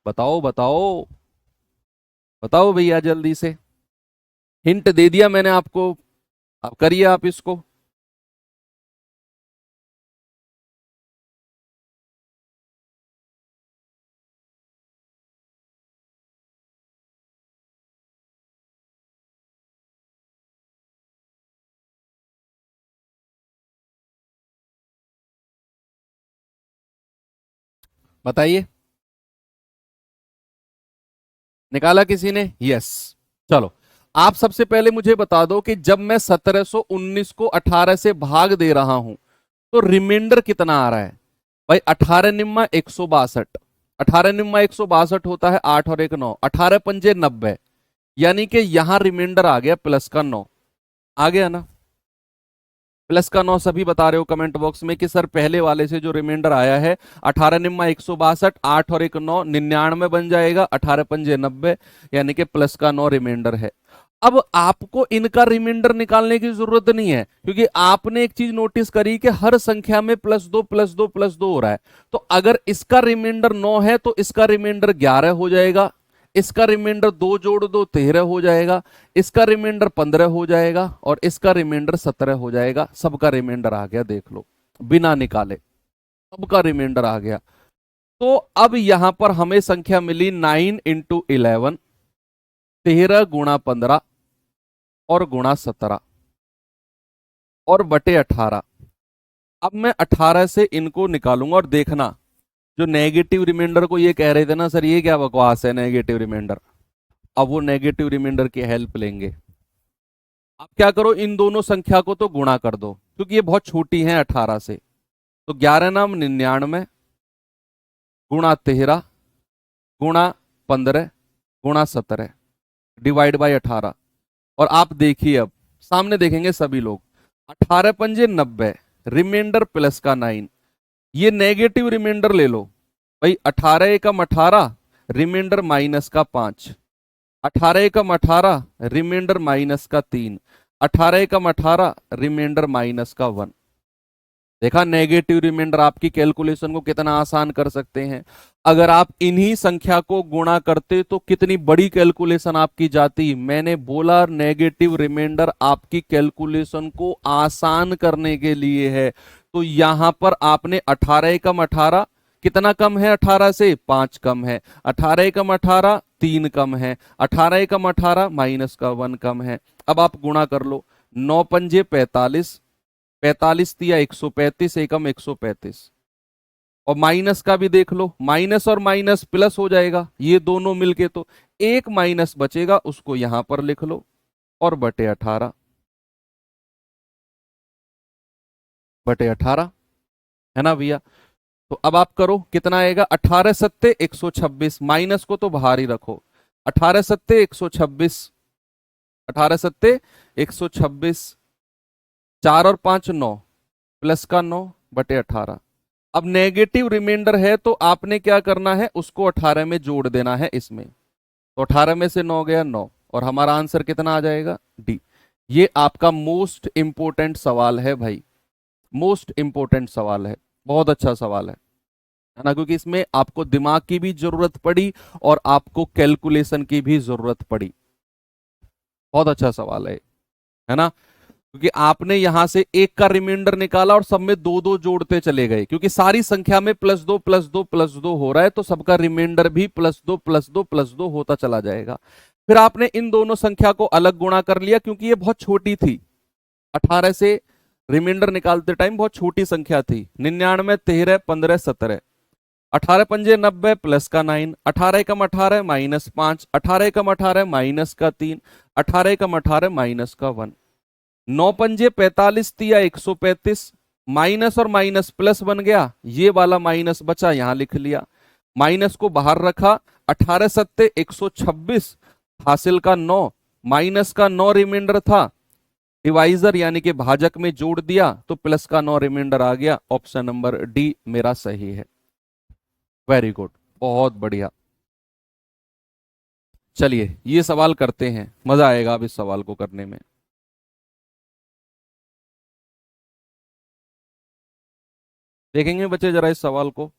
बताओ बताओ, बताओ भैया जल्दी से। हिंट दे दिया मैंने आपको, अब करिए आप इसको। बताइए, निकाला किसी ने? यस। चलो, आप सबसे पहले मुझे बता दो कि जब मैं 1719 को 18 से भाग दे रहा हूं तो रिमाइंडर कितना आ रहा है? भाई 18 निम्मा 162, 18 निम्मा 162 होता है, 8 और 1 9, 18 पंजे 90। यानी कि यहां रिमाइंडर आ गया प्लस का 9। आ गया ना? प्लस का 9 सभी बता रहे हो कमेंट बॉक्स में कि सर पहले वाले से जो रिमाइंडर आया है, 18 निम्मा 162, 8 और 1 9, 99 बन जाएगा, 18 पंजे 90, यानी कि प्लस का 9 रिमाइंडर है। अब आपको इनका रिमाइंडर निकालने की जरूरत नहीं है, क्योंकि आपने एक चीज नोटिस करी कि हर संख्या में प्लस दो, प्लस दो, प्लस दो हो रहा है। तो अगर इसका रिमाइंडर 9 है तो इसका रिमाइंडर 11 हो जाएगा, इसका रिमाइंडर दो जोड़ दो 13 हो जाएगा, इसका रिमाइंडर 15 हो जाएगा और इसका रिमाइंडर 17 हो जाएगा। सबका रिमाइंडर आ गया, देख लो, बिना निकाले सबका रिमाइंडर आ गया। तो अब यहां पर हमें संख्या मिली 9 × 11, 13 × 15 और गुणा 17 और बटे 18। अब मैं 18 से इनको निकालूंगा और देखना, जो नेगेटिव रिमाइंडर को ये कह रहे थे ना सर ये क्या बकवास है नेगेटिव रिमाइंडर, अब वो नेगेटिव रिमाइंडर की हेल्प लेंगे। आप क्या करो, इन दोनों संख्या को तो गुणा कर दो, क्योंकि ये बहुत छोटी हैं 18 से। तो 11 नाम 99, गुणा 13, गुणा 15, गुणा 17, डिवाइड बाई 18। और आप देखिए, अब सामने देखेंगे सभी लोग, 18 पंजे 90, रिमाइंडर प्लस का 9, ये नेगेटिव रिमाइंडर ले लो। भाई 18 एकम 18, रिमाइंडर माइनस का 5, 18 एकम 18, रिमाइंडर माइनस का 3, 18 एकम 18, रिमाइंडर माइनस का 1। देखा नेगेटिव रिमाइंडर आपकी कैलकुलेशन को कितना आसान कर सकते हैं। अगर आप इन्हीं संख्या को गुणा करते तो कितनी बड़ी कैलकुलेशन आपकी जाती। मैंने बोला नेगेटिव रिमाइंडर आपकी कैलकुलेशन को आसान करने के लिए है। तो यहां पर आपने 18 एकम 18, कितना कम है 18 से? 5 कम है। 18 एकम 18, 3 कम है। 18 एकम 18 माइनस का 1 कम है। अब आप गुणा कर लो, 9 पंजे 45, 45 दिया 135, एकम 135। और माइनस का भी देख लो, माइनस और माइनस प्लस हो जाएगा, ये दोनों मिलके तो एक माइनस बचेगा, उसको यहां पर लिख लो और बटे 18, बटे 18, है ना भैया? तो अब आप करो, कितना आएगा, 18 सत्ते 126, माइनस को तो बाहर ही रखो, 18 सत्ते 126, 18 सत्ते 126, 4 और 5 9, प्लस का 9 बटे 18। अब नेगेटिव रिमाइंडर है तो आपने क्या करना है, उसको 18 में जोड़ देना है इसमें। तो 18 में से 9 गया 9, और हमारा आंसर कितना आ जाएगा, डी। ये आपका मोस्ट इंपोर्टेंट सवाल है भाई, मोस्ट इंपोर्टेंट सवाल है, बहुत अच्छा सवाल है ना, क्योंकि इसमें आपको दिमाग की भी जरूरत पड़ी और आपको कैलकुलेशन की भी जरूरत पड़ी। बहुत अच्छा सवाल है ना, क्योंकि आपने यहां से एक का रिमाइंडर निकाला और सब में दो दो जोड़ते चले गए, क्योंकि सारी संख्या में प्लस दो प्लस दो प्लस दो हो रहा है, तो सबका रिमाइंडर भी प्लस दो प्लस दो प्लस दो होता चला जाएगा। फिर आपने इन दोनों संख्या को अलग गुणा कर लिया, क्योंकि ये बहुत छोटी थी, 18 से रिमाइंडर निकालते टाइम बहुत छोटी संख्या थी, 99 13 15 17, 18 पंजे 90 प्लस का 9, 18 एकम 18 माइनस 5, 18 एकम 18 माइनस का 3, 18 एकम 18 माइनस का 1, 9 पंजे 45 तिया 135, माइनस और माइनस प्लस बन गया, ये वाला माइनस बचा यहां लिख लिया, माइनस को बाहर रखा, 18 सत्ते 126, हासिल का 9, माइनस का 9 रिमाइंडर था, डिवाइजर यानी कि भाजक में जोड़ दिया तो प्लस का 9 रिमाइंडर आ गया। ऑप्शन नंबर डी मेरा सही है। वेरी गुड, बहुत बढ़िया। चलिए ये सवाल करते हैं, मजा आएगा अब इस सवाल को करने में। देखेंगे बच्चे जरा इस सवाल को।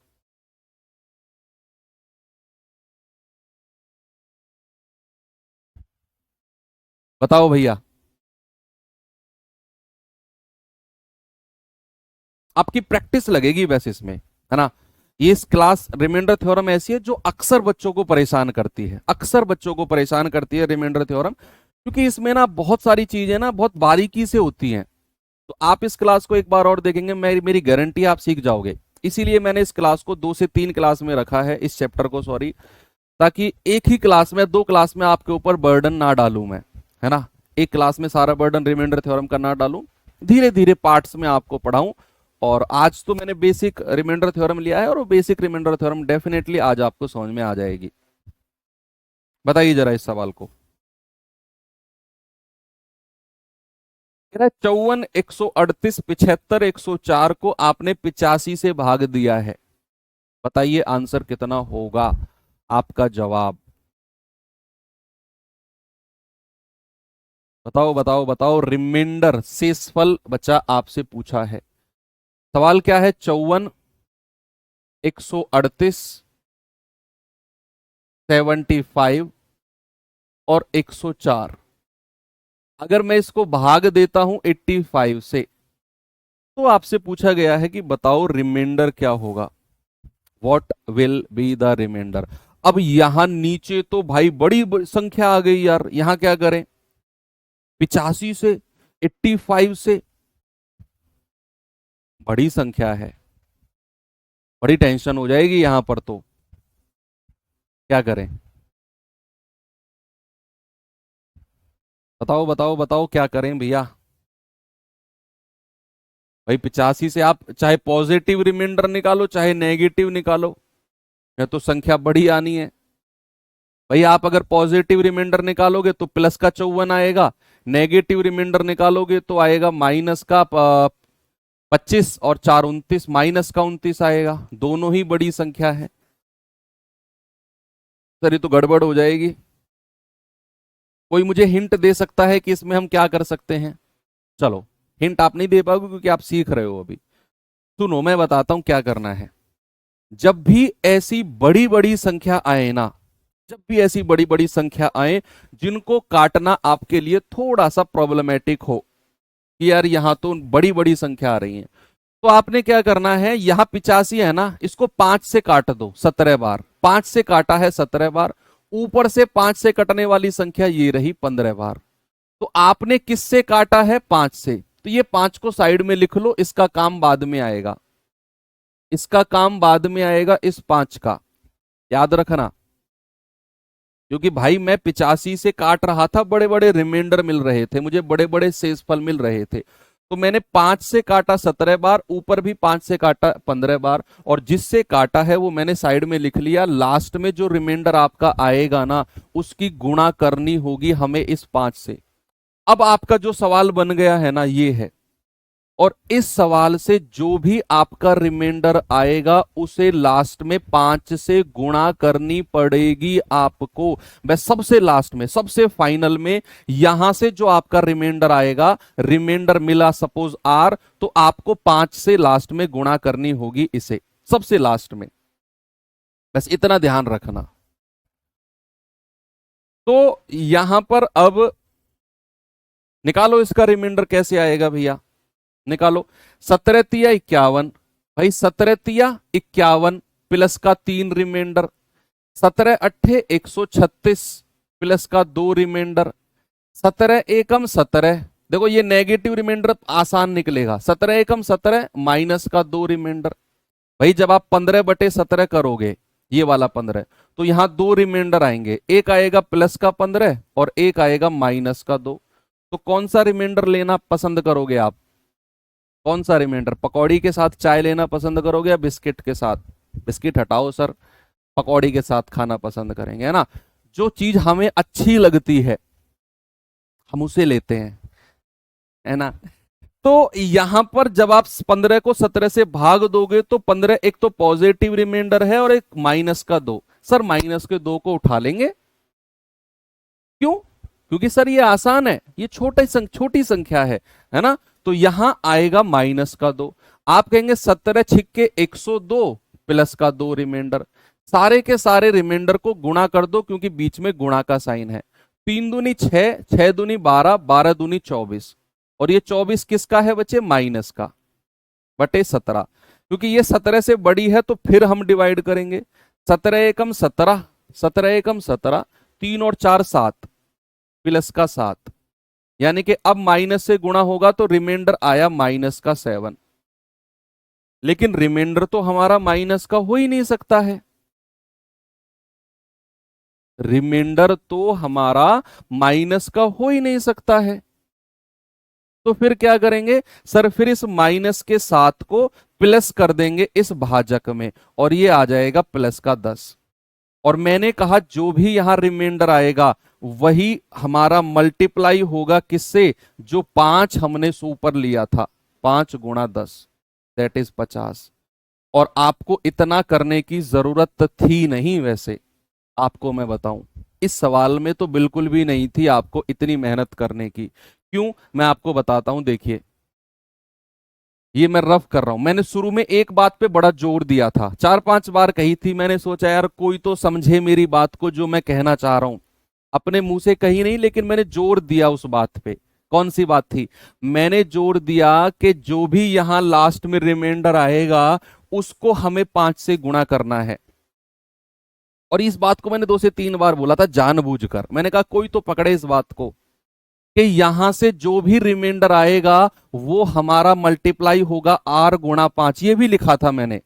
बताओ भैया, आपकी प्रैक्टिस लगेगी वैसे इसमें, है ना। ये इस क्लास रिमाइंडर थ्योरम ऐसी है जो अक्सर बच्चों को परेशान करती है, अक्सर बच्चों को परेशान करती है रिमाइंडर थ्योरम, क्योंकि इसमें ना बहुत सारी चीजें ना बहुत बारीकी से होती हैं। तो आप इस क्लास को एक बार और देखेंगे, मेरी गारंटी है आप सीख जाओगे। इसीलिए मैंने इस क्लास को 2 से 3 क्लास में रखा है, इस चैप्टर को सॉरी, ताकि एक ही क्लास में 2 क्लास में आपके ऊपर बर्डन ना डालूं मैं, है ना। एक क्लास में सारा बर्डन रिमाइंडर थ्योरम का ना डालूं, धीरे धीरे पार्ट्स में आपको पढ़ाऊं। और आज तो मैंने बेसिक रिमाइंडर थ्योरम लिया है, और वो बेसिक रिमाइंडर थ्योरम डेफिनेटली आज आपको समझ में आ जाएगी। बताइए जरा इस सवाल को। 54 138 75 104 को आपने 85 से भाग दिया है, बताइए आंसर कितना होगा आपका जवाब। बताओ बताओ बताओ, रिमाइंडर शेषफल बच्चा आपसे पूछा है। सवाल क्या है, 54 138 75 और 104। अगर मैं इसको भाग देता हूं 85 से, तो आपसे पूछा गया है कि बताओ रिमाइंडर क्या होगा, what will be the reminder. अब यहां नीचे तो भाई बड़ी संख्या आ गई यार, यहां क्या करें, 85 से 85 से बड़ी संख्या है, बड़ी टेंशन हो जाएगी यहां पर, तो क्या करें, बताओ बताओ बताओ क्या करें भैया। भाई 85 से आप चाहे पॉजिटिव रिमाइंडर निकालो चाहे नेगेटिव निकालो, या तो संख्या बड़ी आनी है। भाई आप अगर पॉजिटिव रिमाइंडर निकालोगे तो प्लस का 54 आएगा, नेगेटिव रिमाइंडर निकालोगे तो आएगा माइनस का 25, और 4 29, माइनस का 29 आएगा, दोनों ही बड़ी संख्या है। सर ये तो गड़बड़ हो जाएगी, कोई मुझे हिंट दे सकता है कि इसमें हम क्या कर सकते हैं। चलो हिंट आप नहीं दे पाओगे क्योंकि आप सीख रहे हो अभी, सुनो मैं बताता हूं क्या करना है। जब भी ऐसी बड़ी बड़ी संख्या आए ना, जब भी ऐसी बड़ी बड़ी संख्या आए जिनको काटना आपके लिए थोड़ा सा प्रॉब्लमेटिक हो, कि यार यहां तो बड़ी बड़ी संख्या आ रही है, तो आपने क्या करना है, यहां 85 है ना, इसको 5 से काट दो 17 बार, 5 से काटा है 17 बार, ऊपर से 5 से कटने वाली संख्या ये रही 15 बार। तो आपने किससे काटा है, 5 से, तो ये 5 को साइड में लिख लो, इसका काम बाद में आएगा, इसका काम बाद में आएगा इस 5 का, याद रखना। क्योंकि भाई मैं 85 से काट रहा था, बड़े बड़े रिमाइंडर मिल रहे थे मुझे, बड़े बड़े शेषफल मिल रहे थे, तो मैंने 5 से काटा 17 बार, ऊपर भी 5 से काटा 15 बार, और जिससे काटा है वो मैंने साइड में लिख लिया। लास्ट में जो रिमाइंडर आपका आएगा ना, उसकी गुणा करनी होगी हमें इस 5 से। अब आपका जो सवाल बन गया है ना, ये है, और इस सवाल से जो भी आपका रिमाइंडर आएगा उसे लास्ट में 5 से गुणा करनी पड़ेगी आपको। बस सबसे लास्ट में, सबसे फाइनल में, यहां से जो आपका रिमाइंडर आएगा, रिमाइंडर मिला सपोज आर, तो आपको 5 से लास्ट में गुणा करनी होगी इसे, सबसे लास्ट में। बस इतना ध्यान रखना। तो यहां पर अब निकालो इसका रिमाइंडर कैसे आएगा भैया, निकालो। 17 तिया 51, भाई 17 तिया 51 प्लस का 3 रिमाइंडर, 17 अट्ठे 136 प्लस का 2 रिमाइंडर, 17 एकम 17, देखो ये नेगेटिव रिमाइंडर आसान निकलेगा, 17 एकम 17 माइनस का 2 रिमाइंडर। भाई जब आप 15/17 करोगे, ये वाला 15, तो यहां 2 रिमाइंडर आएंगे, एक आएगा प्लस का 15 और एक आएगा माइनस का 2। तो कौन सा रिमाइंडर लेना पसंद करोगे आप, कौन सा रिमाइंडर? पकौड़ी के साथ चाय लेना पसंद करोगे या बिस्किट के साथ? बिस्किट हटाओ सर, पकौड़ी के साथ खाना पसंद करेंगे, है ना। जो चीज हमें अच्छी लगती है हम उसे लेते हैं, है ना। तो यहां पर जब आप 15 को 17 से भाग दोगे तो 15, एक तो पॉजिटिव रिमाइंडर है और एक माइनस का 2। सर माइनस के 2 को उठा लेंगे, क्यों? क्योंकि सर ये आसान है, ये छोटी संख्या है ना। तो यहां आएगा माइनस का 2। आप कहेंगे 17 छिक्के 102 प्लस का 2 रिमाइंडर, सारे के सारे रिमाइंडर को गुणा कर दो क्योंकि बीच में गुणा का साइन है। 3 दूनी 6, 6 दूनी 12, 12 दूनी 24, और ये 24 किसका है बच्चे? माइनस का, बटे 17। क्योंकि ये 17 से बड़ी है तो फिर हम डिवाइड करेंगे। 17 एकम 17, 17 एकम 17, 3 और 4 7 प्लस का 7, यानी कि अब माइनस से गुणा होगा तो रिमाइंडर आया माइनस का 7। लेकिन रिमाइंडर तो हमारा माइनस का हो ही नहीं सकता है, रिमाइंडर तो हमारा माइनस का हो ही नहीं सकता है। तो फिर क्या करेंगे सर? फिर इस माइनस के 7 को प्लस कर देंगे इस भाजक में, और ये आ जाएगा प्लस का 10। और मैंने कहा जो भी यहां रिमाइंडर आएगा वही हमारा मल्टीप्लाई होगा किससे? जो 5 हमने ऊपर लिया था, 5 गुणा 10 दैट इज 50। और आपको इतना करने की जरूरत थी नहीं, वैसे आपको मैं बताऊं, इस सवाल में तो बिल्कुल भी नहीं थी आपको इतनी मेहनत करने की। क्यों? मैं आपको बताता हूं। देखिए ये मैं रफ कर रहा हूं, मैंने शुरू में एक बात पे बड़ा जोर दिया था, 4-5 बार कही थी, मैंने सोचा यार कोई तो समझे मेरी बात को जो मैं कहना चाह रहा हूं। अपने मुंह से कही नहीं, लेकिन मैंने जोर दिया उस बात पे। कौन सी बात थी? मैंने जोर दिया कि जो भी यहां लास्ट में रिमाइंडर आएगा उसको हमें 5 से गुणा करना है। और इस बात को मैंने 2 से 3 बार बोला था जानबूझकर। मैंने कहा कोई तो पकड़े इस बात को कि यहां से जो भी रिमाइंडर आएगा वो हमारा मल्टीप्लाई होगा r गुणा 5। ये भी लिखा था मैंने,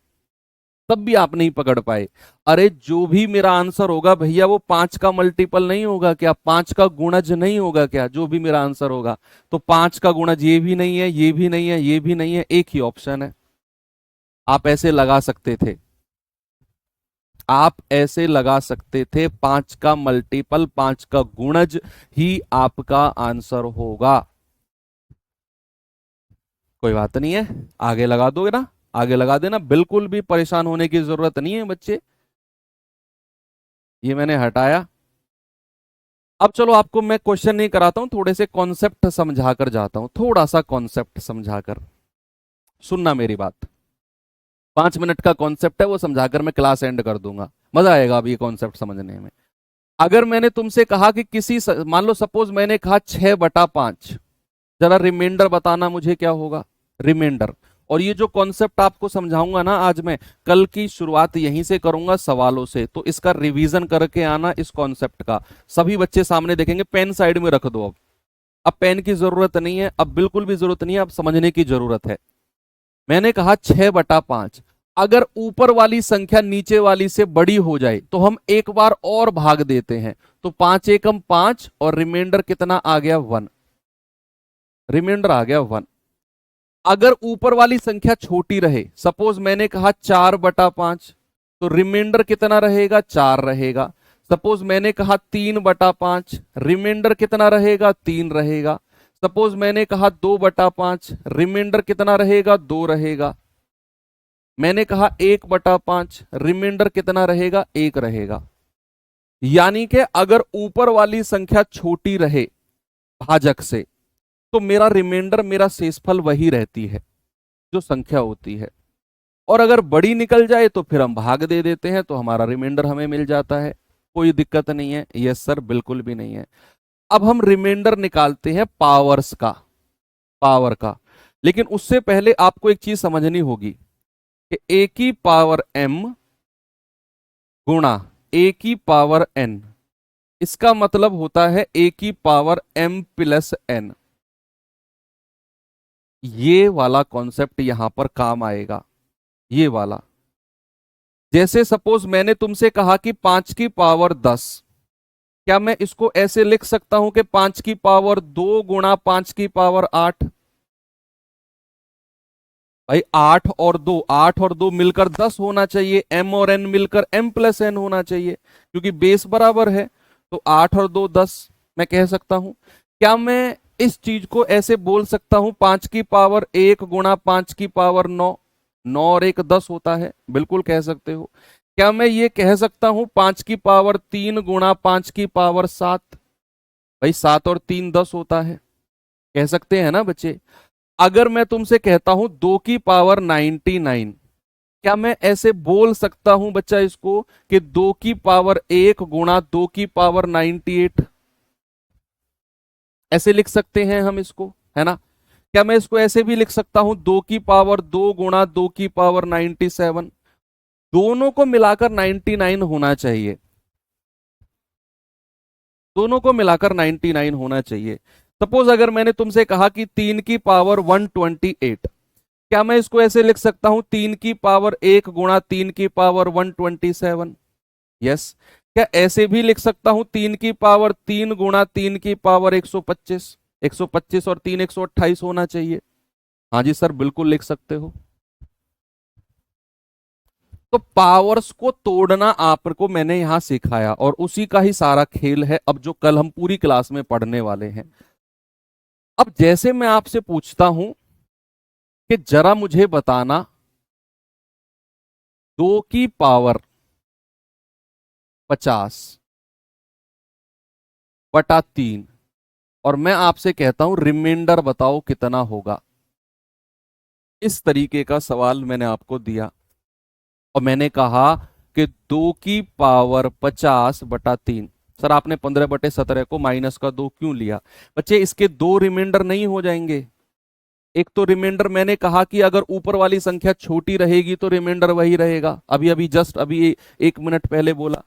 तब भी आप नहीं पकड़ पाए। अरे जो भी मेरा आंसर होगा भैया वो 5 का मल्टीपल नहीं होगा क्या? 5 का गुणज नहीं होगा क्या? जो भी मेरा आंसर होगा तो 5 का गुणज ये भी नहीं है, ये भी नहीं है, ये भी नहीं है, एक ही ऑप्शन है। आप ऐसे लगा सकते थे, आप ऐसे लगा सकते थे, 5 का मल्टीपल, 5 का गुणज ही आपका आंसर होगा। कोई बात नहीं है, आगे लगा दोगे ना, आगे लगा देना, बिल्कुल भी परेशान होने की जरूरत नहीं है बच्चे। ये मैंने हटाया। अब चलो आपको मैं क्वेश्चन नहीं कराता हूं, थोड़े से कॉन्सेप्ट समझाकर जाता हूं, थोड़ा सा कॉन्सेप्ट समझाकर सुनना मेरी बात। 5 मिनट का कॉन्सेप्ट है, वो समझाकर मैं क्लास एंड कर दूंगा, मजा आएगा अब ये कॉन्सेप्ट समझने में। अगर मैंने तुमसे कहा कि मान लो सपोज मैंने कहा 6/5, जरा रिमाइंडर बताना मुझे क्या होगा? रिमाइंडर। और ये जो कॉन्सेप्ट आपको समझाऊंगा ना आज मैं, कल की शुरुआत यहीं से करूंगा सवालों से, तो इसका रिवीजन करके आना इस कॉन्सेप्ट का। सभी बच्चे सामने देखेंगे, पेन साइड में रख दो। अब पेन की जरूरत नहीं है, अब बिल्कुल भी जरूरत नहीं है, अब समझने की जरूरत है। मैंने कहा 6/5, अगर ऊपर वाली संख्या नीचे वाली से बड़ी हो जाए तो हम एक बार और भाग देते हैं, तो 5 एकम 5 और रिमाइंडर कितना आ गया? 1। रिमाइंडर आ गया 1। अगर ऊपर वाली संख्या छोटी रहे, सपोज मैंने कहा 4/5, तो रिमाइंडर कितना रहेगा? 4 रहेगा। सपोज मैंने कहा 3/5, रिमाइंडर कितना रहेगा? 3 रहेगा। सपोज मैंने कहा 2/5, रिमाइंडर कितना रहेगा? 2 रहेगा। मैंने कहा 1/5, रिमाइंडर कितना रहेगा? 1 रहेगा। यानी कि अगर ऊपर वाली संख्या छोटी रहे भाजक से, तो मेरा रिमाइंडर, मेरा शेषफल वही रहती है जो संख्या होती है। और अगर बड़ी निकल जाए तो फिर हम भाग दे देते हैं, तो हमारा रिमाइंडर हमें मिल जाता है। कोई दिक्कत नहीं है। यस सर, बिल्कुल भी नहीं है। अब हम रिमाइंडर निकालते हैं पावर्स का, पावर का। लेकिन उससे पहले आपको एक चीज समझनी होगी कि ए की पावर m गुणा ए की पावर n, इसका मतलब होता है ए की पावर m प्लस n। ये वाला कॉन्सेप्ट यहां पर काम आएगा, ये वाला। जैसे सपोज मैंने तुमसे कहा कि 5 की पावर 10, क्या मैं इसको ऐसे लिख सकता हूं कि 5 की पावर 2 गुणा 5 की पावर 8? भाई 8 और 2 मिलकर 10 होना चाहिए, m और n मिलकर m प्लस n होना चाहिए, क्योंकि बेस बराबर है। तो 8 और 2 10 मैं कह सकता हूं। क्या मैं इस चीज को ऐसे बोल सकता हूं 5 की पावर 1 गुणा 5 की पावर 9? 9 और 1 10 होता है, बिल्कुल कह सकते हो। क्या मैं ये कह सकता हूं 5 की पावर 3 गुणा 5 की पावर 7? भाई 7 और 3 10 होता है, कह सकते हैं ना बच्चे। अगर मैं तुमसे कहता हूं 2 की पावर 99, क्या मैं ऐसे बोल सकता हूं बच्चा इसको कि 2 की पावर 1 गुणा 2 की पावर 98? ऐसे लिख सकते हैं हम इसको, है ना। क्या मैं इसको ऐसे भी लिख सकता हूं 2 की पावर 2 गुणा 2 की पावर 97? दोनों को मिलाकर 99 होना चाहिए, दोनों को मिलाकर 99 होना चाहिए। सपोज अगर मैंने तुमसे कहा कि 3 की पावर 128, क्या मैं इसको ऐसे लिख सकता हूं 3 की पावर 1 गुणा 3 की पावर 127? यस। क्या ऐसे भी लिख सकता हूं 3 की पावर 3 गुणा 3 की पावर 125? 125 और 3 128 होना चाहिए। हाँ जी सर, बिल्कुल लिख सकते हो। तो पावर्स को तोड़ना आपको मैंने यहां सिखाया, और उसी का ही सारा खेल है अब जो कल हम पूरी क्लास में पढ़ने वाले हैं। अब जैसे मैं आपसे पूछता हूं कि जरा मुझे बताना 2 की पावर 50/3, और मैं आपसे कहता हूं रिमाइंडर बताओ कितना होगा। इस तरीके का सवाल मैंने आपको दिया, और मैंने कहा कि 2 की पावर 50/3। सर आपने 15/17 को माइनस का 2 क्यों लिया? बच्चे इसके दो रिमाइंडर नहीं हो जाएंगे? एक तो रिमाइंडर मैंने कहा कि अगर ऊपर वाली संख्या छोटी रहेगी तो रिमाइंडर वही रहेगा, अभी अभी जस्ट अभी 1 मिनट पहले बोला।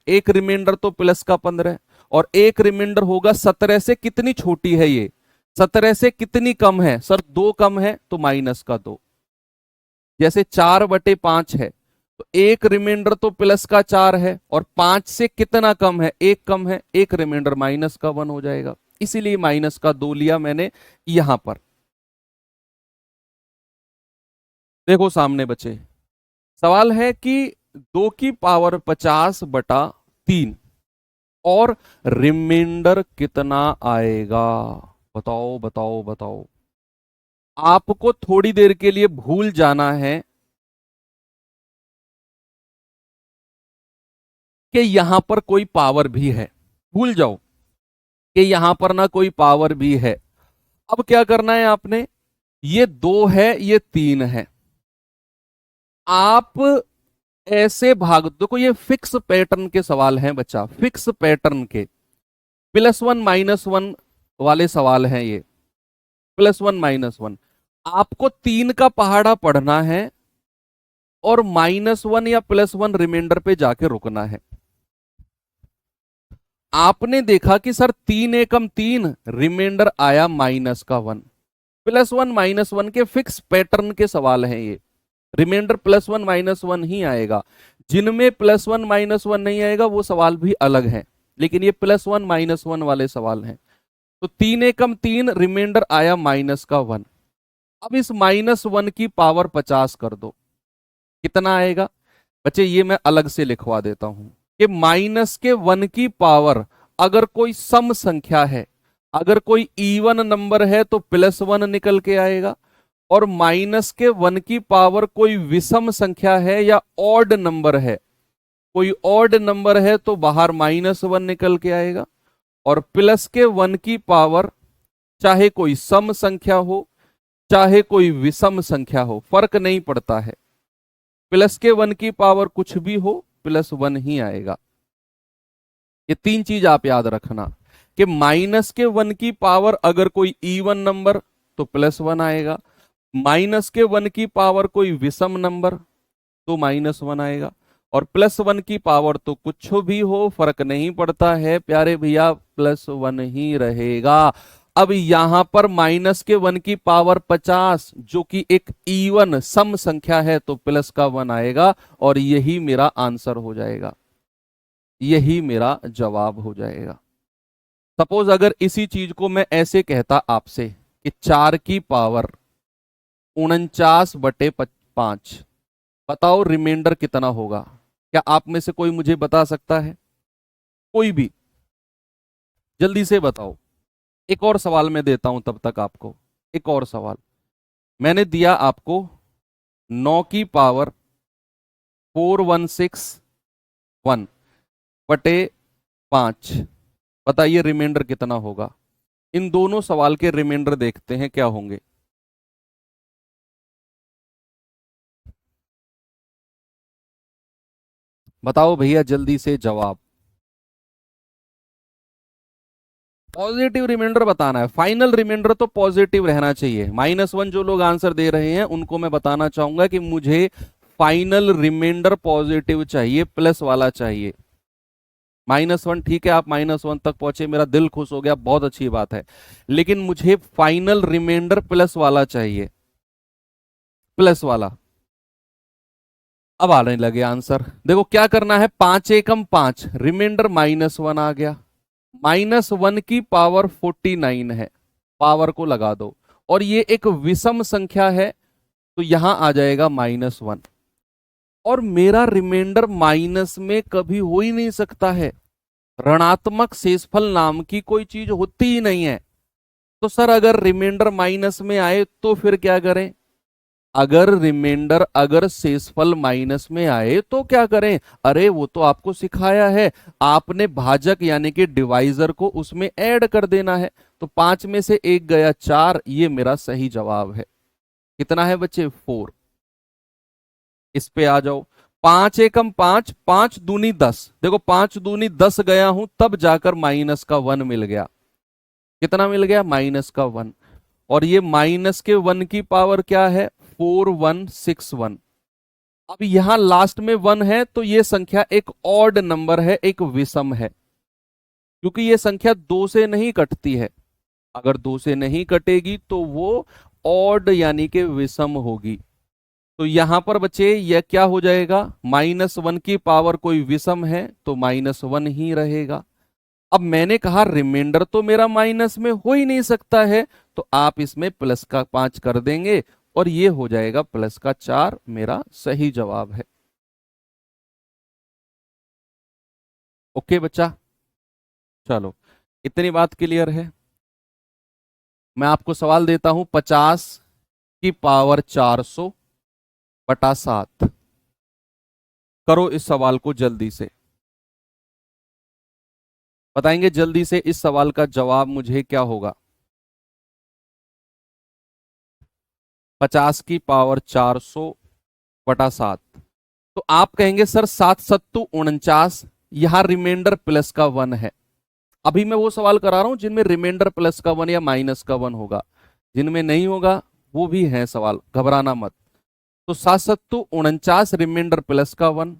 एक रिमाइंडर तो प्लस का 15, और एक रिमाइंडर होगा 17 से कितनी छोटी है ये? 17 से कितनी कम है? सर 2 कम है, तो माइनस का 2। जैसे 4/5 है, तो एक रिमाइंडर तो प्लस का 4 है, और 5 से कितना कम है? 1 कम है, एक रिमाइंडर माइनस का 1 हो जाएगा। इसीलिए माइनस का 2 लिया मैंने यहां पर। देखो सामने बचे, सवाल है कि 2 की पावर 50/3 और रिमाइंडर कितना आएगा? बताओ बताओ बताओ। आपको थोड़ी देर के लिए भूल जाना है कि यहां पर कोई पावर भी है, भूल जाओ कि यहां पर ना कोई पावर भी है। अब क्या करना है आपने, ये 2 है, ये 3 है, आप ऐसे भाग, देखो ये फिक्स पैटर्न के सवाल हैं बच्चा, फिक्स पैटर्न के, +1 - 1 वाले सवाल हैं ये, +1 - 1। आपको 3 का पहाड़ा पढ़ना है और -1 या +1 रिमाइंडर पे जाके रुकना है। आपने देखा कि सर 3 एकम 3, रिमाइंडर आया -1, +1 - 1 के फिक्स पैटर्न के सवाल हैं ये। रिमाइंडर +1 - 1 ही आएगा। जिनमें +1 - 1 नहीं आएगा वो सवाल भी अलग है, लेकिन ये +1 - 1 वाले सवाल हैं। तो 3 एकम 3, रिमाइंडर आया -1। अब इस -1 की पावर 50 कर दो, कितना आएगा बच्चे? ये मैं अलग से लिखवा देता हूं कि -1 की पावर अगर कोई सम संख्या है, अगर कोई इवन नंबर है तो +1 निकल के आएगा, और -1 की पावर कोई विषम संख्या है या ऑड नंबर है, कोई ऑड नंबर है तो बाहर -1 निकल के आएगा। और +1 की पावर चाहे कोई सम संख्या हो चाहे कोई विषम संख्या हो, फर्क नहीं पड़ता है, +1 की पावर कुछ भी हो +1 ही आएगा। ये तीन चीज आप याद रखना कि -1 की पावर अगर कोई इवन नंबर तो +1 आएगा, -1 की पावर कोई विषम नंबर तो -1 आएगा, और +1 की पावर तो कुछ भी हो फर्क नहीं पड़ता है प्यारे भैया, +1 ही रहेगा। अब यहां पर -1 की पावर 50 जो कि एक इवन सम संख्या है तो प्लस का 1 आएगा, और यही मेरा आंसर हो जाएगा, यही मेरा जवाब हो जाएगा। सपोज अगर इसी चीज को मैं ऐसे कहता आपसे कि 4 की पावर 49/5, बताओ रिमाइंडर कितना होगा? क्या आप में से कोई मुझे बता सकता है? कोई भी जल्दी से बताओ। एक और सवाल मैं देता हूं तब तक आपको, एक और सवाल मैंने दिया आपको 9 की पावर 4161/5, बताइए रिमाइंडर कितना होगा? इन दोनों सवाल के रिमाइंडर देखते हैं क्या होंगे। बताओ भैया जल्दी से जवाब। पॉजिटिव रिमाइंडर बताना है, फाइनल रिमाइंडर तो पॉजिटिव रहना चाहिए। -1 जो लोग आंसर दे रहे हैं उनको मैं बताना चाहूंगा कि मुझे फाइनल रिमाइंडर पॉजिटिव चाहिए, प्लस वाला चाहिए। -1 ठीक है, आप -1 तक पहुंचे, मेरा दिल खुश हो गया, बहुत अच्छी बात है, लेकिन मुझे फाइनल रिमाइंडर प्लस वाला चाहिए, प्लस वाला। अब आने लगे आंसर, देखो क्या करना है, 5 एकम 5, रिमाइंडर -1 आ गया, -1 की पावर 49 है, पावर को लगा दो, और ये एक विषम संख्या है तो यहां आ जाएगा -1, और मेरा रिमाइंडर माइनस में कभी हो ही नहीं सकता है, ऋणात्मक शेषफल नाम की कोई चीज होती ही नहीं है। तो सर अगर रिमाइंडर माइनस में आए तो फिर क्या करें? अगर शेषफल माइनस में आए तो क्या करें? अरे वो तो आपको सिखाया है, आपने भाजक यानी कि डिवाइजर को उसमें ऐड कर देना है। तो 5 में से 1 गया 4, ये मेरा सही जवाब है। कितना है बच्चे? 4। इस पे आ जाओ, 5 एकम 5, 5 दूनी 10, देखो 5 दूनी 10 गया हूं तब जाकर माइनस का 1 मिल गया। कितना मिल गया? -1। और ये -1 की पावर क्या है? 4161। अब यहां लास्ट में 1 है तो ये संख्या एक ऑड नंबर है, एक विषम है, क्योंकि ये संख्या 2 से नहीं कटती है। अगर 2 से नहीं कटेगी तो वो ऑड यानी कि विषम होगी। तो यहां पर बच्चे यह क्या हो जाएगा? -1 की पावर कोई विषम है तो -1 ही रहेगा। अब मैंने कहा रिमाइंडर तो मेरा माइनस में हो ही नहीं सकता है, तो आप इसमें प्लस का 5 कर देंगे और ये हो जाएगा प्लस का 4, मेरा सही जवाब है। ओके बच्चा, चलो इतनी बात क्लियर है। मैं आपको सवाल देता हूं, 50 की पावर 400/7, करो इस सवाल को जल्दी से, बताएंगे जल्दी से इस सवाल का जवाब मुझे क्या होगा? 50 की पावर 400/7, तो आप कहेंगे सर 7 सत्तू 49, यहां रिमाइंडर प्लस का 1 है। अभी मैं वो सवाल करा रहा हूं जिनमें रिमाइंडर प्लस का 1 या माइनस का 1 होगा, जिनमें नहीं होगा वो भी है सवाल, घबराना मत। तो 7 सत्तू 49, रिमाइंडर प्लस का 1,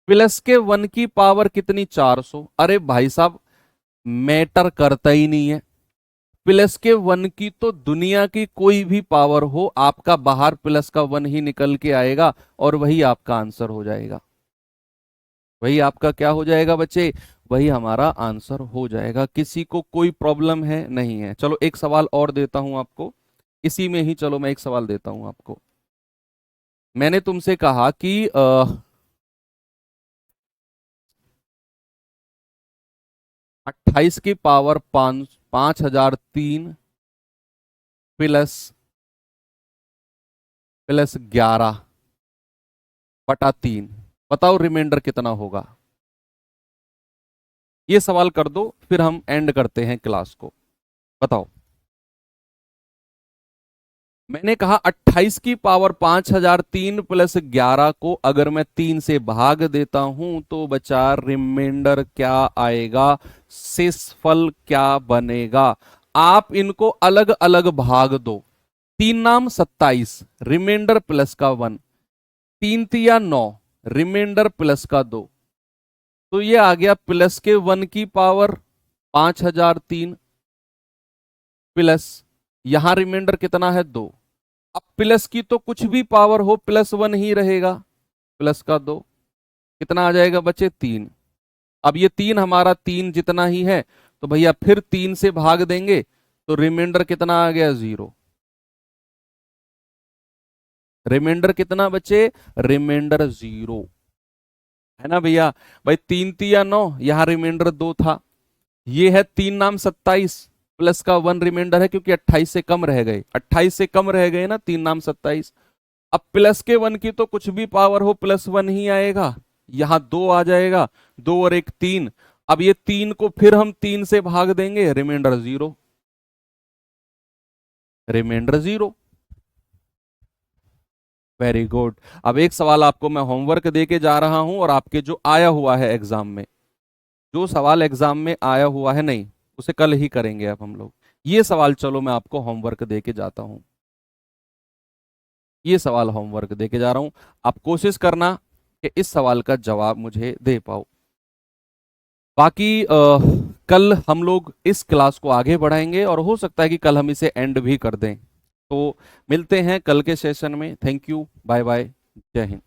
प्लस के 1 की पावर कितनी? 400। अरे भाई साहब मैटर करता ही नहीं है, प्लस के 1 की तो दुनिया की कोई भी पावर हो, आपका बाहर प्लस का 1 ही निकल के आएगा और वही आपका आंसर हो जाएगा। वही आपका क्या हो जाएगा बच्चे? वही हमारा आंसर हो जाएगा। किसी को कोई प्रॉब्लम है? नहीं है। चलो एक सवाल और देता हूं आपको, इसी में ही चलो मैं एक सवाल देता हूं आपको। मैंने तुमसे कहा कि 28 की पावर 5003 प्लस 11/3, बताओ रिमाइंडर कितना होगा। ये सवाल कर दो, फिर हम एंड करते हैं क्लास को। बताओ। मैंने कहा 28 की पावर 5003 प्लस 11 को अगर मैं 3 से भाग देता हूं तो बचा रिमाइंडर क्या आएगा, शेषफल क्या बनेगा। आप इनको अलग अलग भाग दो। 3 नाम 27, रिमाइंडर प्लस का 1, 3 तिया 9, रिमाइंडर प्लस का 2, तो ये आ गया प्लस के 1 की पावर 5003 प्लस यहां रिमाइंडर कितना है 2। अब प्लस की तो कुछ भी पावर हो +1 ही रहेगा, प्लस का 2 कितना आ जाएगा बच्चे 3। अब ये 3 हमारा 3 जितना ही है, तो भैया फिर 3 से भाग देंगे तो रिमाइंडर कितना आ गया 0। रिमाइंडर कितना बचे, रिमाइंडर 0 है ना भैया। भाई 3 तिया 9, यहां रिमाइंडर 2 था। ये है 3 नाम 27 प्लस का 1 रिमाइंडर है, क्योंकि 28 से कम रह गए, 28 से कम रह गए ना 3 नाम 27। अब प्लस के 1 की तो कुछ भी पावर हो +1 ही आएगा, यहां 2 आ जाएगा, 2 और 1 3। अब ये 3 को फिर हम 3 से भाग देंगे, रिमाइंडर 0, रिमाइंडर 0। Very good. अब एक सवाल आपको मैं होमवर्क दे के जा रहा हूं, और आपके जो आया हुआ है एग्जाम में, जो सवाल एग्जाम में आया हुआ है, नहीं उसे कल ही करेंगे अब हम लोग। ये सवाल चलो मैं आपको होमवर्क दे के जाता हूं, ये सवाल होमवर्क दे के जा रहा हूं। आप कोशिश करना कि इस सवाल का जवाब मुझे दे पाओ। बाकी कल हम लोग इस क्लास को आगे बढ़ाएंगे, और हो सकता है कि कल हम इसे एंड भी कर दें। तो मिलते हैं कल के सेशन में। थैंक यू, बाय बाय, जय हिंद।